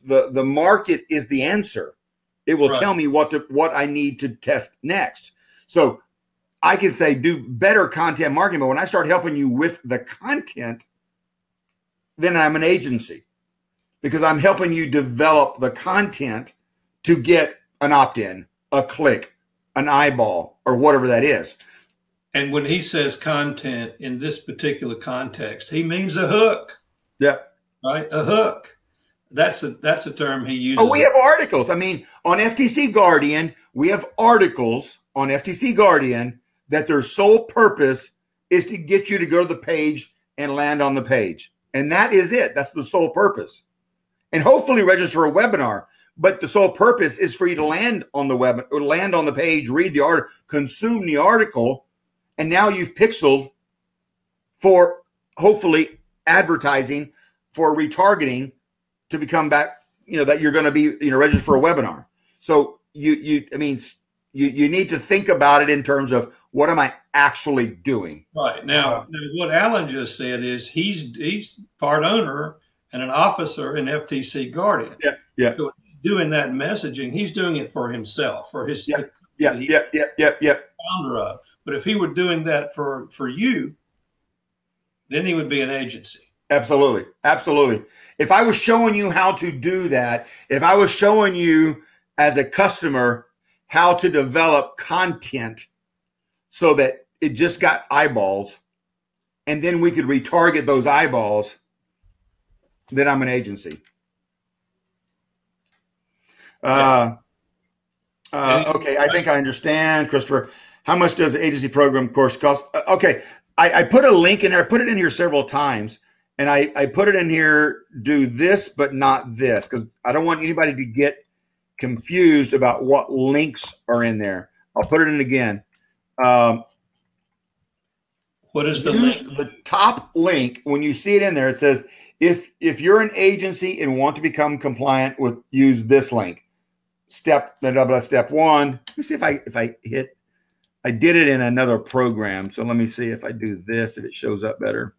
the market is the answer. It will tell me what I need to test next. So I can say do better content marketing, but when I start helping you with the content, then I'm an agency, because I'm helping you develop the content to get an opt-in, a click, an eyeball, or whatever that is. And when he says content in this particular context, he means a hook. Yeah. Right? A hook. That's a term he uses. Oh, we have articles. I mean, on FTC Guardian, we have articles on FTC Guardian that their sole purpose is to get you to go to the page and land on the page. And that is it. That's the sole purpose. And hopefully register a webinar. But the sole purpose is for you to land on the web, or land on the page, read the article, consume the article, and now you've pixeled for hopefully advertising, for retargeting to become back, that you're going to be, registered for a webinar. So you need to think about it in terms of, what am I actually doing? Right. Now what Alan just said is he's part owner and an officer in FTC Guardian. Yeah. Yeah. So doing that messaging, he's doing it for himself, for his founder of. But if he were doing that for you, then he would be an agency. Absolutely. Absolutely. If I was showing you how to do that, if I was showing you as a customer how to develop content so that it just got eyeballs, and then we could retarget those eyeballs, then I'm an agency. Okay, I think I understand, Christopher. How much does the agency program course cost? Okay, I put a link in there. I put it in here several times, And I put it in here, do this, but not this, because I don't want anybody to get confused about what links are in there. I'll put it in again. What is the use link? the top link. When you see it in there, it says, if you're an agency and want to become compliant with, use this link. Step one. Let me see if I hit. I did it in another program, so let me see if I do this, if it shows up better.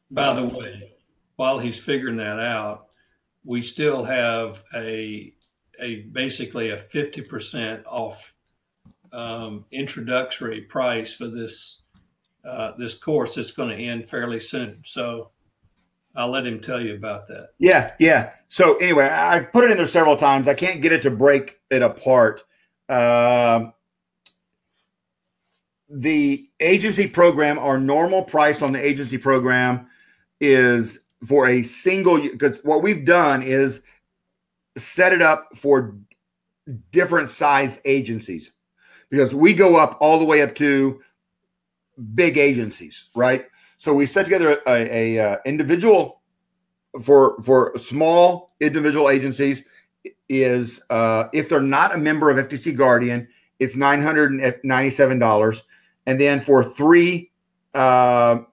By the way, while he's figuring that out, we still have a basically a 50% off introductory price for this this course that's going to end fairly soon. So I'll let him tell you about that. Yeah. So anyway, I've put it in there several times. I can't get it to break it apart. The agency program, our normal price on the agency program is for a single, because what we've done is set it up for different size agencies, because we go up all the way up to big agencies, right? So we set together a individual for small individual agencies is if they're not a member of FTC Guardian, it's $997, and then for three for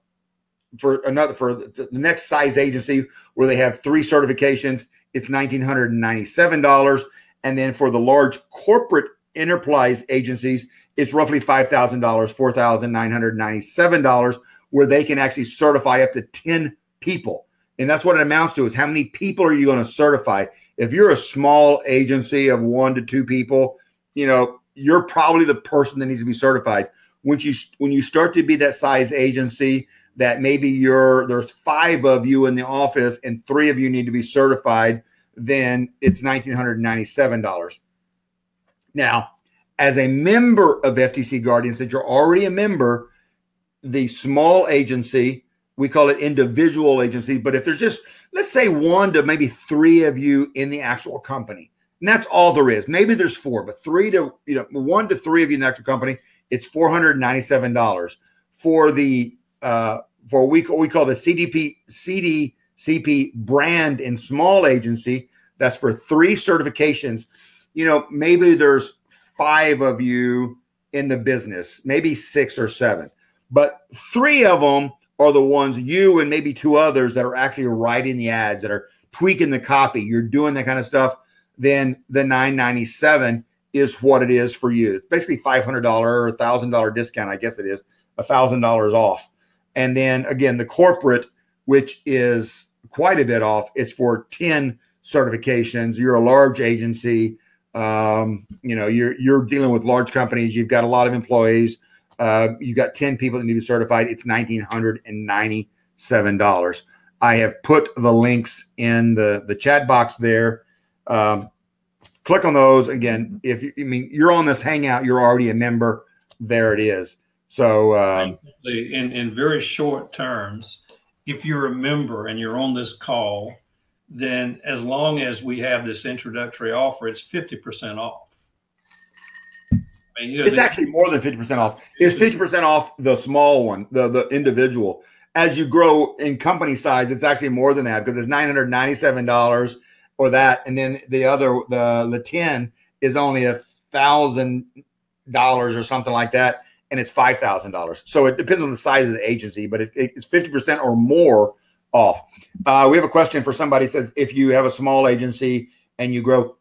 the next size agency where they have 3 certifications, it's $1,997, and then for the large corporate enterprise agencies, it's roughly $5,000, $4,997, where they can actually certify up to 10 people. And that's what it amounts to, is how many people are you going to certify? If you're a small agency of 1 to 2 people, you're probably the person that needs to be certified. When you start to be that size agency, that maybe there's 5 of you in the office and 3 of you need to be certified, then it's $1,997. Now, as a member of FTC Guardian, since you're already a member, the small agency, we call it individual agency, but if there's just, let's say 1 to maybe 3 of you in the actual company, and that's all there is. Maybe there's 4, but 1 to 3 of you in the actual company, it's $497. For the for what we call the CDCP brand and small agency, that's for 3 certifications. Maybe there's 5 of you in the business, maybe 6 or 7, but 3 of them are the ones, you and maybe 2 others, that are actually writing the ads, that are tweaking the copy. You're doing that kind of stuff. Then the $997 is what it is for you. It's basically $500 or $1,000 discount. I guess it is $1,000 off. And then again, the corporate, which is quite a bit off, it's for 10 certifications. You're a large agency. You're dealing with large companies. You've got a lot of employees. You've got 10 people that need to be certified. It's $1,997. I have put the links in the chat box there. Click on those. Again, you're on this Hangout, you're already a member. There it is. So in very short terms, if you're a member and you're on this call, then as long as we have this introductory offer, it's 50% off. It's actually more than 50% off. It's 50% off the small one, the individual. As you grow in company size, it's actually more than that, because it's $997 or that, and then the 10 is only $1,000 or something like that, and it's $5,000. So it depends on the size of the agency, but it's 50% or more off. We have a question for somebody. Says, if you have a small agency and you grow,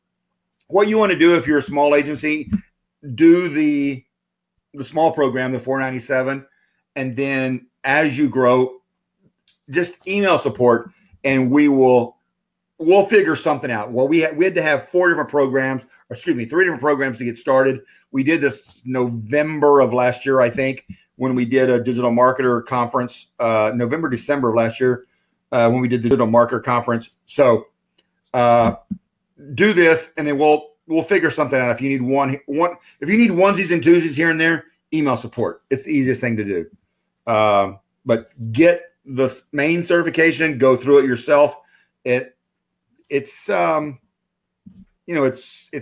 what you want to do if you're a small agency, do the small program, the $497, and then as you grow, just email support and we'll figure something out. Well, we had to have 3 different programs to get started. We did this November of last year, I think, when we did a digital marketer conference, November, December of last year, when we did the digital marketer conference. So do this, and then we'll figure something out. If you need if you need onesies and twosies here and there, email support. It's the easiest thing to do. But get the main certification, go through it yourself. It's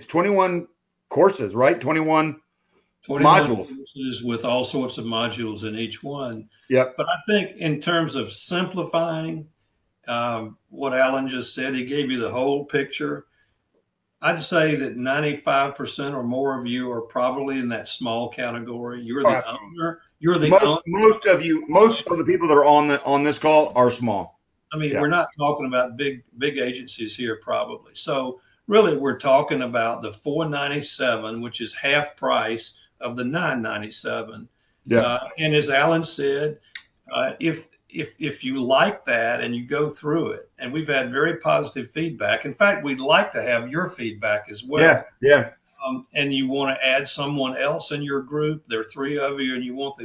21 courses, right? 21 21 modules. courses with all sorts of modules in each one. Yep. But I think in terms of simplifying what Alan just said, he gave you the whole picture. I'd say that 95% or more of you are probably in that small category. You're the owner. You're the owner. Most of the people that are on this call are small. I mean, we're not talking about big agencies here, probably. So really, we're talking about the $497, which is half price of the $997. Yeah. And as Alan said, if you like that and you go through it, and we've had very positive feedback. In fact, we'd like to have your feedback as well. Yeah, yeah. And you want to add someone else in your group. There are 3 of you, and you want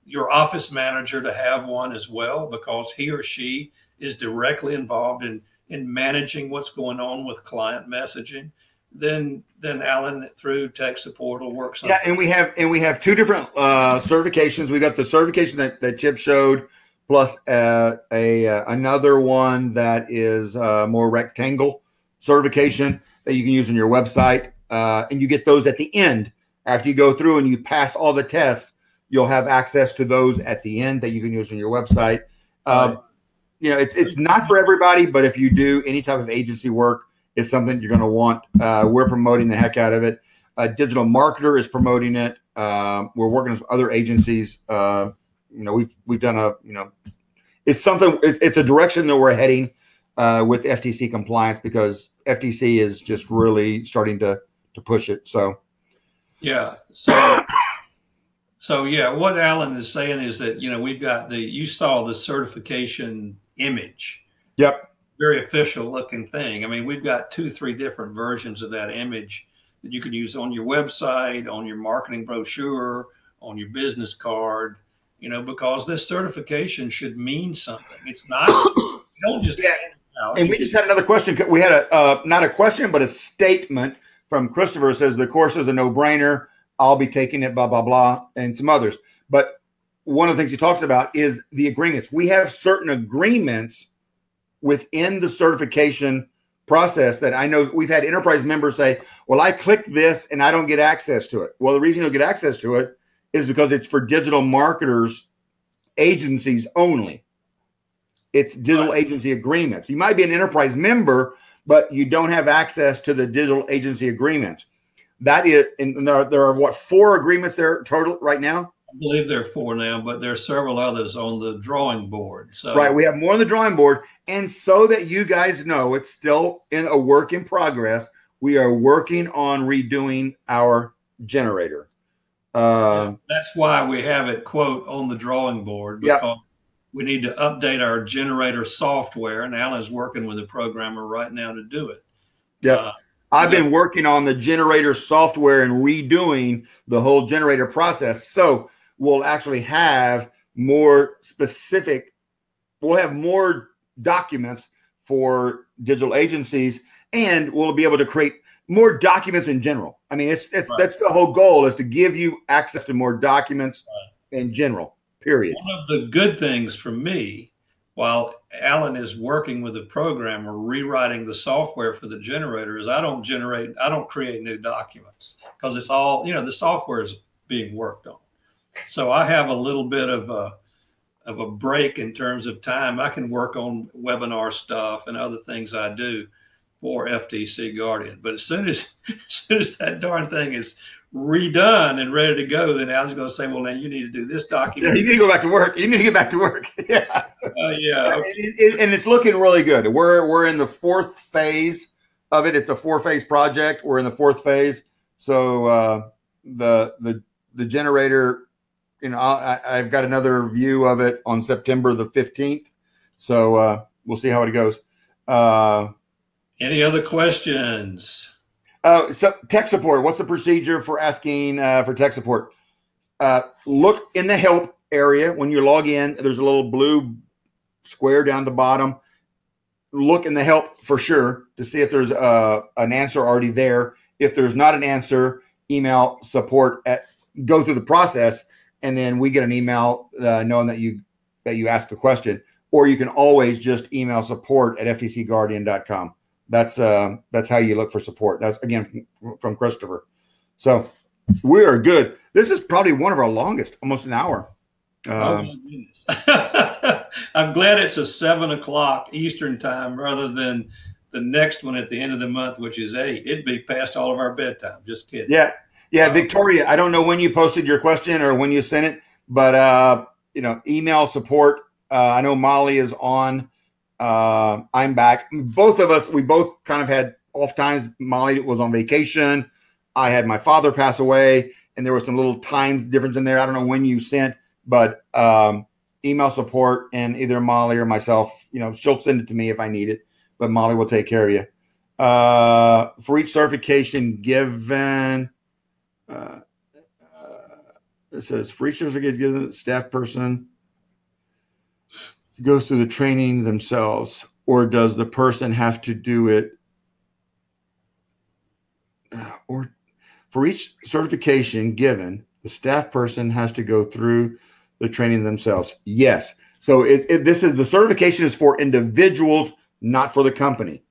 your office manager to have one as well, because he or she is directly involved in managing what's going on with client messaging. Then Alan through tech support will work something. Yeah, and we have 2 different certifications. We got the certification that Chip showed, plus another one that is more rectangle certification that you can use on your website. And you get those at the end. After you go through and you pass all the tests, you'll have access to those at the end that you can use on your website. You know, it's not for everybody, but if you do any type of agency work, it's something you're going to want. We're promoting the heck out of it. Digital Marketer is promoting it. We're working with other agencies. You know, we've done it's something. It's a direction that we're heading with FTC compliance, because FTC is just really starting to push it. So, yeah. So yeah, what Alan is saying is that, you know, we've got you saw the certification image. Yep. Very official looking thing. I mean, we've got 2-3 different versions of that image that you can use on your website, on your marketing brochure, on your business card, you know, because this certification should mean something. It's not, you don't just hand it out. And we just had another question. We had not a question, but a statement from Christopher. It says the course is a no-brainer. I'll be taking it, blah, blah, blah, and some others. But one of the things he talks about is the agreements. We have certain agreements within the certification process that I know we've had enterprise members say, well, I click this and I don't get access to it. Well, the reason you'll get access to it is because it's for digital marketers agencies only. It's digital agency agreements. You might be an enterprise member, but you don't have access to the digital agency agreements. That is, and there are what, 4 agreements there total right now? I believe there are 4 now, but there are several others on the drawing board. So right, we have more on the drawing board. And so that you guys know, it's still in a work in progress. We are working on redoing our generator. That's why we have it, quote, on the drawing board, because we need to update our generator software, and Alan's working with a programmer right now to do it. Yeah. I've been working on the generator software and redoing the whole generator process. So we'll actually have more specific, we'll have more documents for digital agencies, and we'll be able to create more documents in general. I mean, that's the whole goal, is to give you access to more documents in general, period. One of the good things for me, while Alan is working with the programmer rewriting the software for the generator, is I don't create new documents, because it's all, you know, the software is being worked on. So I have a little bit of a break in terms of time. I can work on webinar stuff and other things I do for FTC Guardian. But as soon as that darn thing is redone and ready to go, then Alan's going to say, well, now you need to do this document. Yeah, you need to go back to work. You need to get back to work. Yeah. Yeah. Okay. And it's looking really good. We're in the 4th phase of it. It's a 4-phase project. We're in the 4th phase. So the generator, you know, I've got another view of it on September the 15th. So we'll see how it goes. Any other questions? So tech support, what's the procedure for asking for tech support? Look in the help area. When you log in, there's a little blue square down at the bottom. Look in the help for sure to see if there's an answer already there. If there's not an answer, email support, go through the process, and then we get an email knowing that you asked a question. Or you can always just email support at ftcguardian.com. That's how you look for support. That's, again, from Christopher. So We are good. This is probably one of our longest, almost an hour. Oh my goodness. I'm glad it's a 7 o'clock Eastern time rather than the next one at the end of the month, which is 8. It'd be past all of our bedtime. Just kidding. Yeah. Yeah. Victoria, I don't know when you posted your question or when you sent it, but, email support. I know Molly is on. I'm back. Both of us, we both kind of had off times. Molly was on vacation. I had my father pass away, and there was some little time difference in there. I don't know when you sent, but email support, and either Molly or myself, she'll send it to me if I need it, but Molly will take care of you. For each certification given, it says for each certification given, staff person goes through the training themselves, or does the person have to do it? Or for each certification given, the staff person has to go through the training themselves. Yes. So the certification is for individuals, not for the company,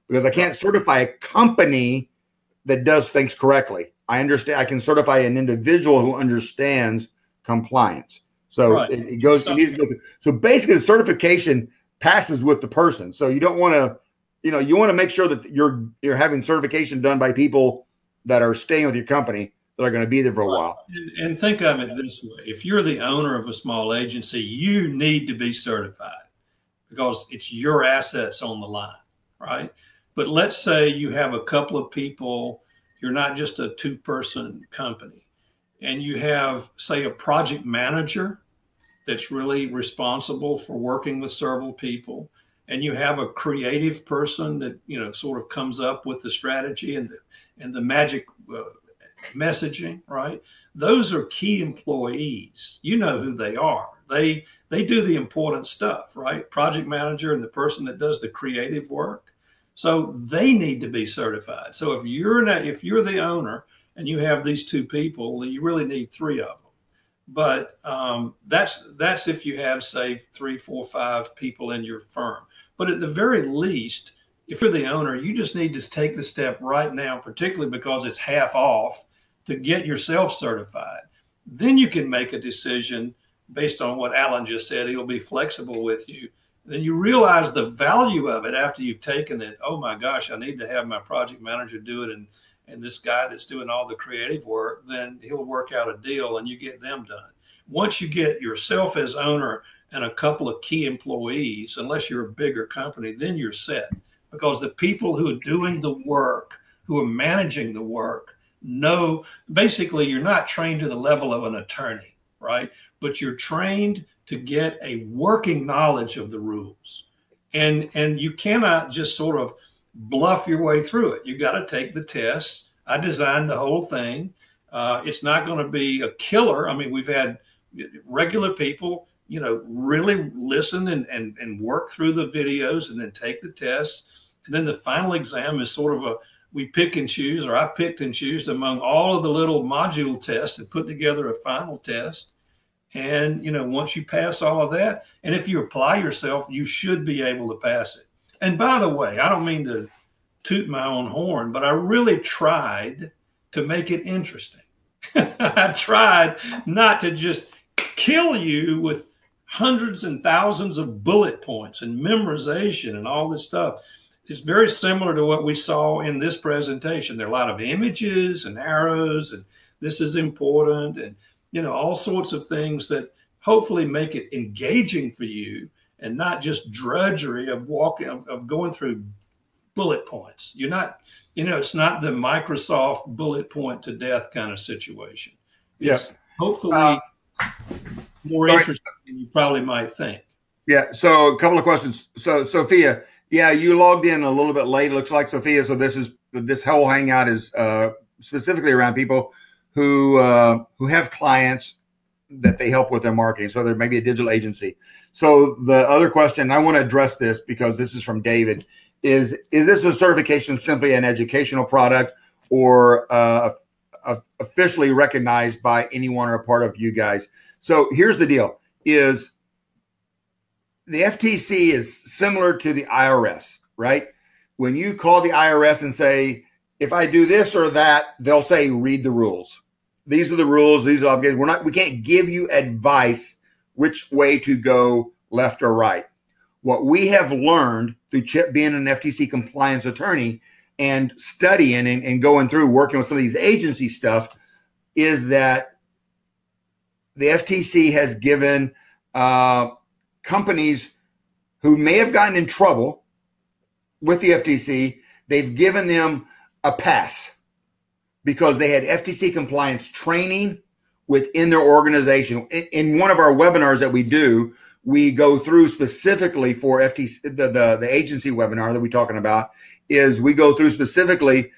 because I can't certify a company that does things correctly. I understand. I can certify an individual who understands compliance. So Right. it goes. It needs to go through. So basically, the certification passes with the person. So you don't want to, you want to make sure that you're having certification done by people that are staying with your company that are going to be there for a while. And think of it this way: if you're the owner of a small agency, you need to be certified because it's your assets on the line, right? But let's say you have a couple of people. You're not just a 2-person company, and you have, say, a project manager that's really responsible for working with several people, and you have a creative person that sort of comes up with the strategy and the magic messaging, right? Those are key employees. You know who they are. They do the important stuff, right? Project manager and the person that does the creative work. So they need to be certified. So if you're the owner and you have these 2 people, you really need 3 of them. But that's if you have, say, 3, 4, 5 people in your firm. But at the very least, if you're the owner, you just need to take the step right now, particularly because it's half off, to get yourself certified. Then you can make a decision based on what Alan just said. He'll be flexible with you. Then you realize the value of it after you've taken it. Oh my gosh, I need to have my project manager do it, and this guy that's doing all the creative work, then he'll work out a deal and you get them done. Once you get yourself as owner and a couple of key employees, unless you're a bigger company, then you're set. Because the people who are doing the work, who are managing the work, know basically you're not trained to the level of an attorney, right? But you're trained to get a working knowledge of the rules. And you cannot just sort of bluff your way through it. You got to take the tests. I designed the whole thing. It's not going to be a killer. I mean, we've had regular people, really listen and work through the videos and then take the tests. And then the final exam is sort of we pick and choose, or I picked and choose among all of the little module tests and put together a final test. And, once you pass all of that, and if you apply yourself, you should be able to pass it. And by the way, I don't mean to toot my own horn, but I really tried to make it interesting. I tried not to just kill you with hundreds and thousands of bullet points and memorization and all this stuff. It's very similar to what we saw in this presentation. There are a lot of images and arrows, and this is important, and all sorts of things that hopefully make it engaging for you and not just drudgery of going through bullet points. You're not, it's not the Microsoft bullet point to death kind of situation. It's hopefully more interesting than you probably might think. Yeah. So a couple of questions. So Sophia, yeah, you logged in a little bit late, it looks like, Sophia. So this whole Hangout is specifically around people who have clients that they help with their marketing. So there may be a digital agency. So the other question, I want to address this because this is from David, is this a certification simply an educational product or officially recognized by anyone or a part of you guys? So here's the deal, is the FTC is similar to the IRS, right? When you call the IRS and say, if I do this or that, they'll say, read the rules. these are the rules. These are obligations. We can't give you advice which way to go, left or right. What we have learned through Chip being an FTC compliance attorney and studying and going through working with some of these agency stuff is that the FTC has given companies who may have gotten in trouble with the FTC, they've given them a pass because they had FTC compliance training within their organization. In one of our webinars that we do, we go through specifically for FTC, the agency webinar that we're talking about, is we go through specifically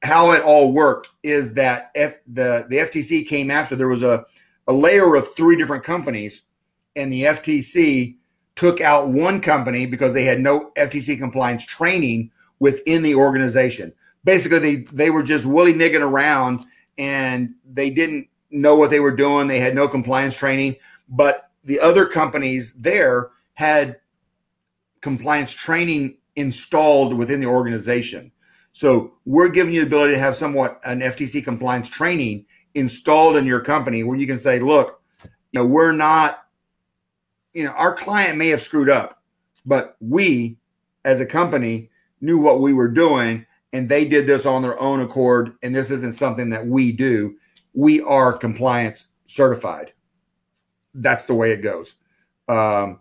how it all worked. Is that the FTC came after, there was a layer of 3 different companies, and the FTC took out one company because they had no FTC compliance training within the organization. Basically, they were just willy-nigging around and they didn't know what they were doing. They had no compliance training, but the other companies there had compliance training installed within the organization. So we're giving you the ability to have somewhat an FTC compliance training installed in your company where you can say, look, we're not, our client may have screwed up, but we as a company knew what we were doing and they did this on their own accord. And this isn't something that we do. We are compliance certified. That's the way it goes. Yeah.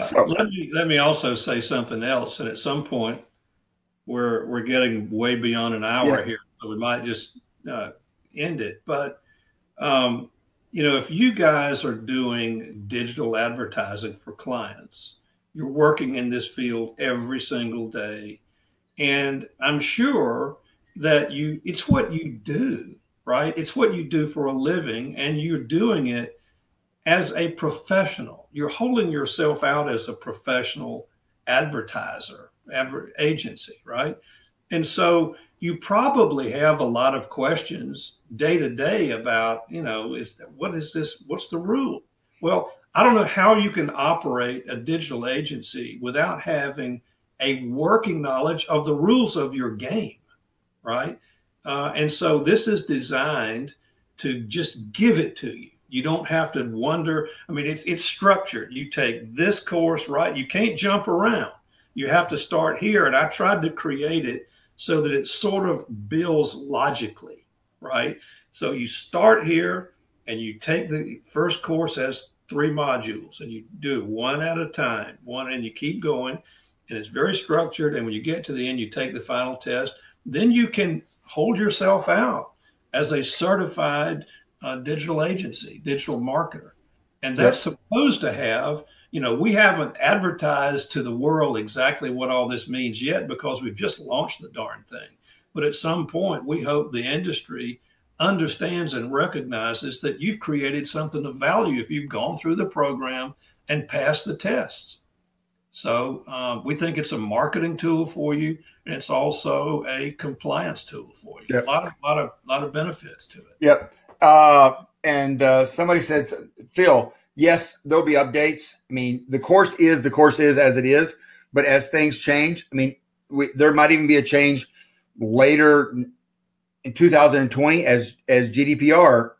So let me also say something else. And at some point we're getting way beyond an hour here, so we might just end it. But if you guys are doing digital advertising for clients, you're working in this field every single day. And I'm sure that it's what you do, right? It's what you do for a living, and you're doing it as a professional. You're holding yourself out as a professional advertiser, agency, right? And so you probably have a lot of questions day to day about, what is this? What's the rule? Well, I don't know how you can operate a digital agency without having a working knowledge of the rules of your game, right? And so this is designed to just give it to you. You don't have to wonder. I mean, it's structured. You take this course, right? You can't jump around. You have to start here. And I tried to create it so that it sort of builds logically, right? So you start here and you take the first course as 3 modules and you do one at a time, and you keep going, and it's very structured. And when you get to the end, you take the final test. Then you can hold yourself out as a certified digital agency, digital marketer. And that's supposed to have, we haven't advertised to the world exactly what all this means yet because we've just launched the darn thing. But at some point, we hope the industry understands and recognizes that you've created something of value if you've gone through the program and passed the tests. So we think it's a marketing tool for you, and it's also a compliance tool for you. Yep. A lot of benefits to it. Yep. And somebody said, Phil, yes, there'll be updates. I mean, the course is as it is, but as things change, I mean, there might even be a change later in 2020 as GDPR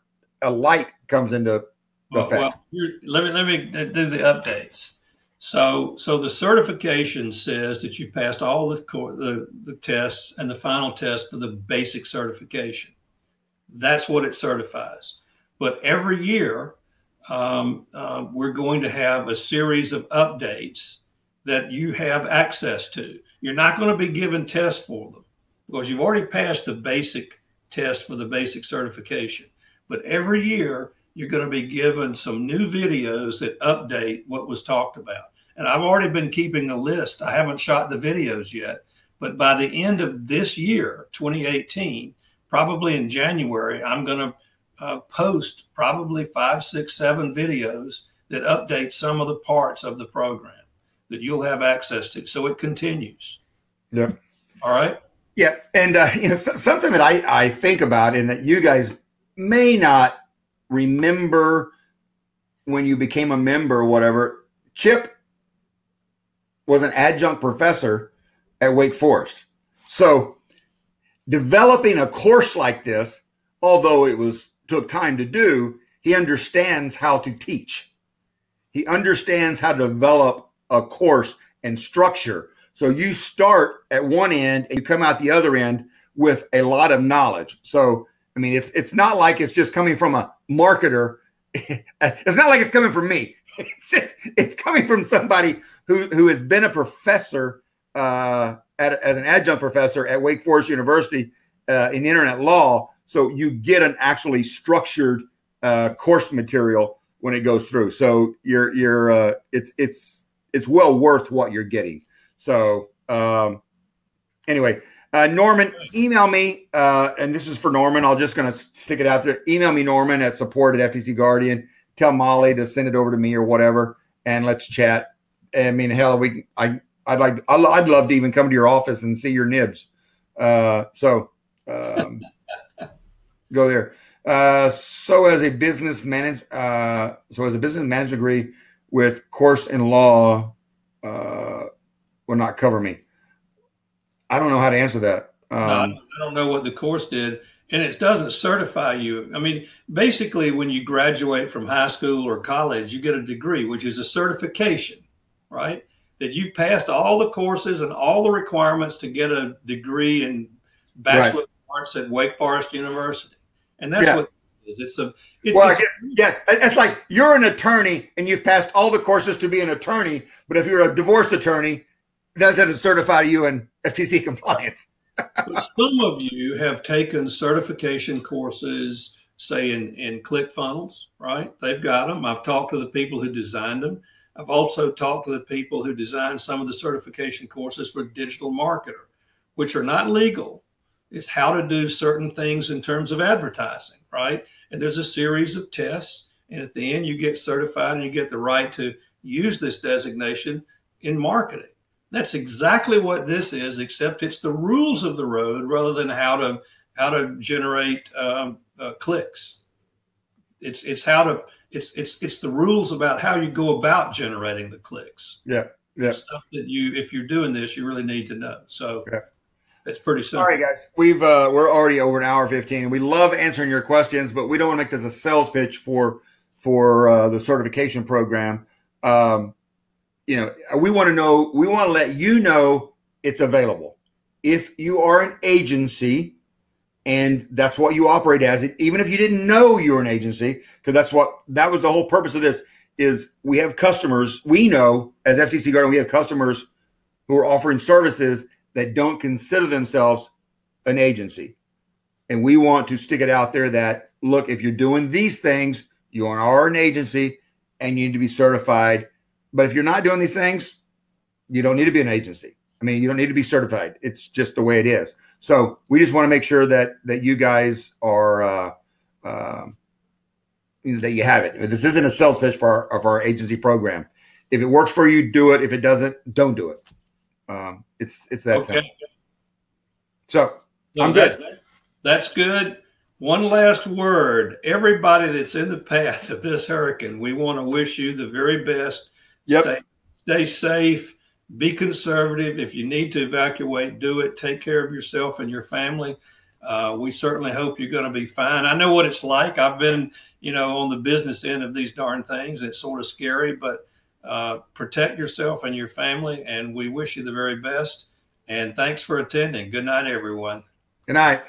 light comes into effect. Well, let me do the updates. So the certification says that you passed all the tests and the final test for the basic certification. That's what it certifies. But every year, we're going to have a series of updates that you have access to. You're not going to be given tests for them because you've already passed the basic test for the basic certification. But every year, you're going to be given some new videos that update what was talked about. And I've already been keeping a list. I haven't shot the videos yet, but by the end of this year, 2018, probably in January, I'm going to post probably 5, 6, 7 videos that update some of the parts of the program that you'll have access to. So it continues. Yeah. All right. Yeah. And, something that I think about and that you guys may not remember when you became a member or whatever, Chip was an adjunct professor at Wake Forest. So developing a course like this although took time to do, he understands how to teach. He understands how to develop a course and structure. So you start at one end and you come out the other end with a lot of knowledge. So, I mean, it's not like it's just coming from a marketer. It's not like it's coming from me. It's coming from somebody who has been a professor as an adjunct professor at Wake Forest University in internet law. So you get an actually structured course material when it goes through. So it's well worth what you're getting. So anyway, Norman, email me, and this is for Norman. I'm just going to stick it out there. Email me, Norman, at support@FTC Guardian. Tell Molly to send it over to me or whatever, and let's chat. I mean, hell, I'd love to even come to your office and see your nibs. Go there. So as a business management degree with course in law will not cover me. I don't know how to answer that. No, I don't know what the course did, and it doesn't certify you. I mean, basically, when you graduate from high school or college, you get a degree, which is a certification, right? That you passed all the courses and all the requirements to get a degree in Bachelor of Arts at Wake Forest University, and that's what it is. It's like you're an attorney and you've passed all the courses to be an attorney, but if you're a divorced attorney, it doesn't certify you in FTC compliance. But some of you have taken certification courses, say in ClickFunnels, right? They've got them. I've talked to the people who designed them. I've also talked to the people who designed some of the certification courses for digital marketer, which are not legal. It's how to do certain things in terms of advertising, right? And there's a series of tests. And at the end, you get certified and you get the right to use this designation in marketing. That's exactly what this is, except it's the rules of the road rather than how to generate clicks. It's the rules about how you go about generating the clicks. Yeah. Stuff that if you're doing this, you really need to know. So that's pretty simple. All right, guys, we're already over an hour 15. We love answering your questions, but we don't want to make this a sales pitch for the certification program. We want to let you know it's available. If you are an agency and that's what you operate as, even if you didn't know you were an agency, because that was the whole purpose of this, is we have customers, we know as FTC Guardian, we have customers who are offering services that don't consider themselves an agency. And we want to stick it out there that, look, if you're doing these things, you are an agency and you need to be certified. But if you're not doing these things, you don't need to be an agency. I mean, you don't need to be certified. It's just the way it is. So we just want to make sure that you guys are, that you have it. This isn't a sales pitch for our agency program. If it works for you, do it. If it doesn't, don't do it. It's that simple. So I'm good. That's good. One last word. Everybody that's in the path of this hurricane, we want to wish you the very best. Yep. Stay safe. Be conservative. If you need to evacuate, do it. Take care of yourself and your family. We certainly hope you're going to be fine. I know what it's like. I've been, on the business end of these darn things. It's sort of scary, but protect yourself and your family, and we wish you the very best. And thanks for attending. Good night, everyone. Good night.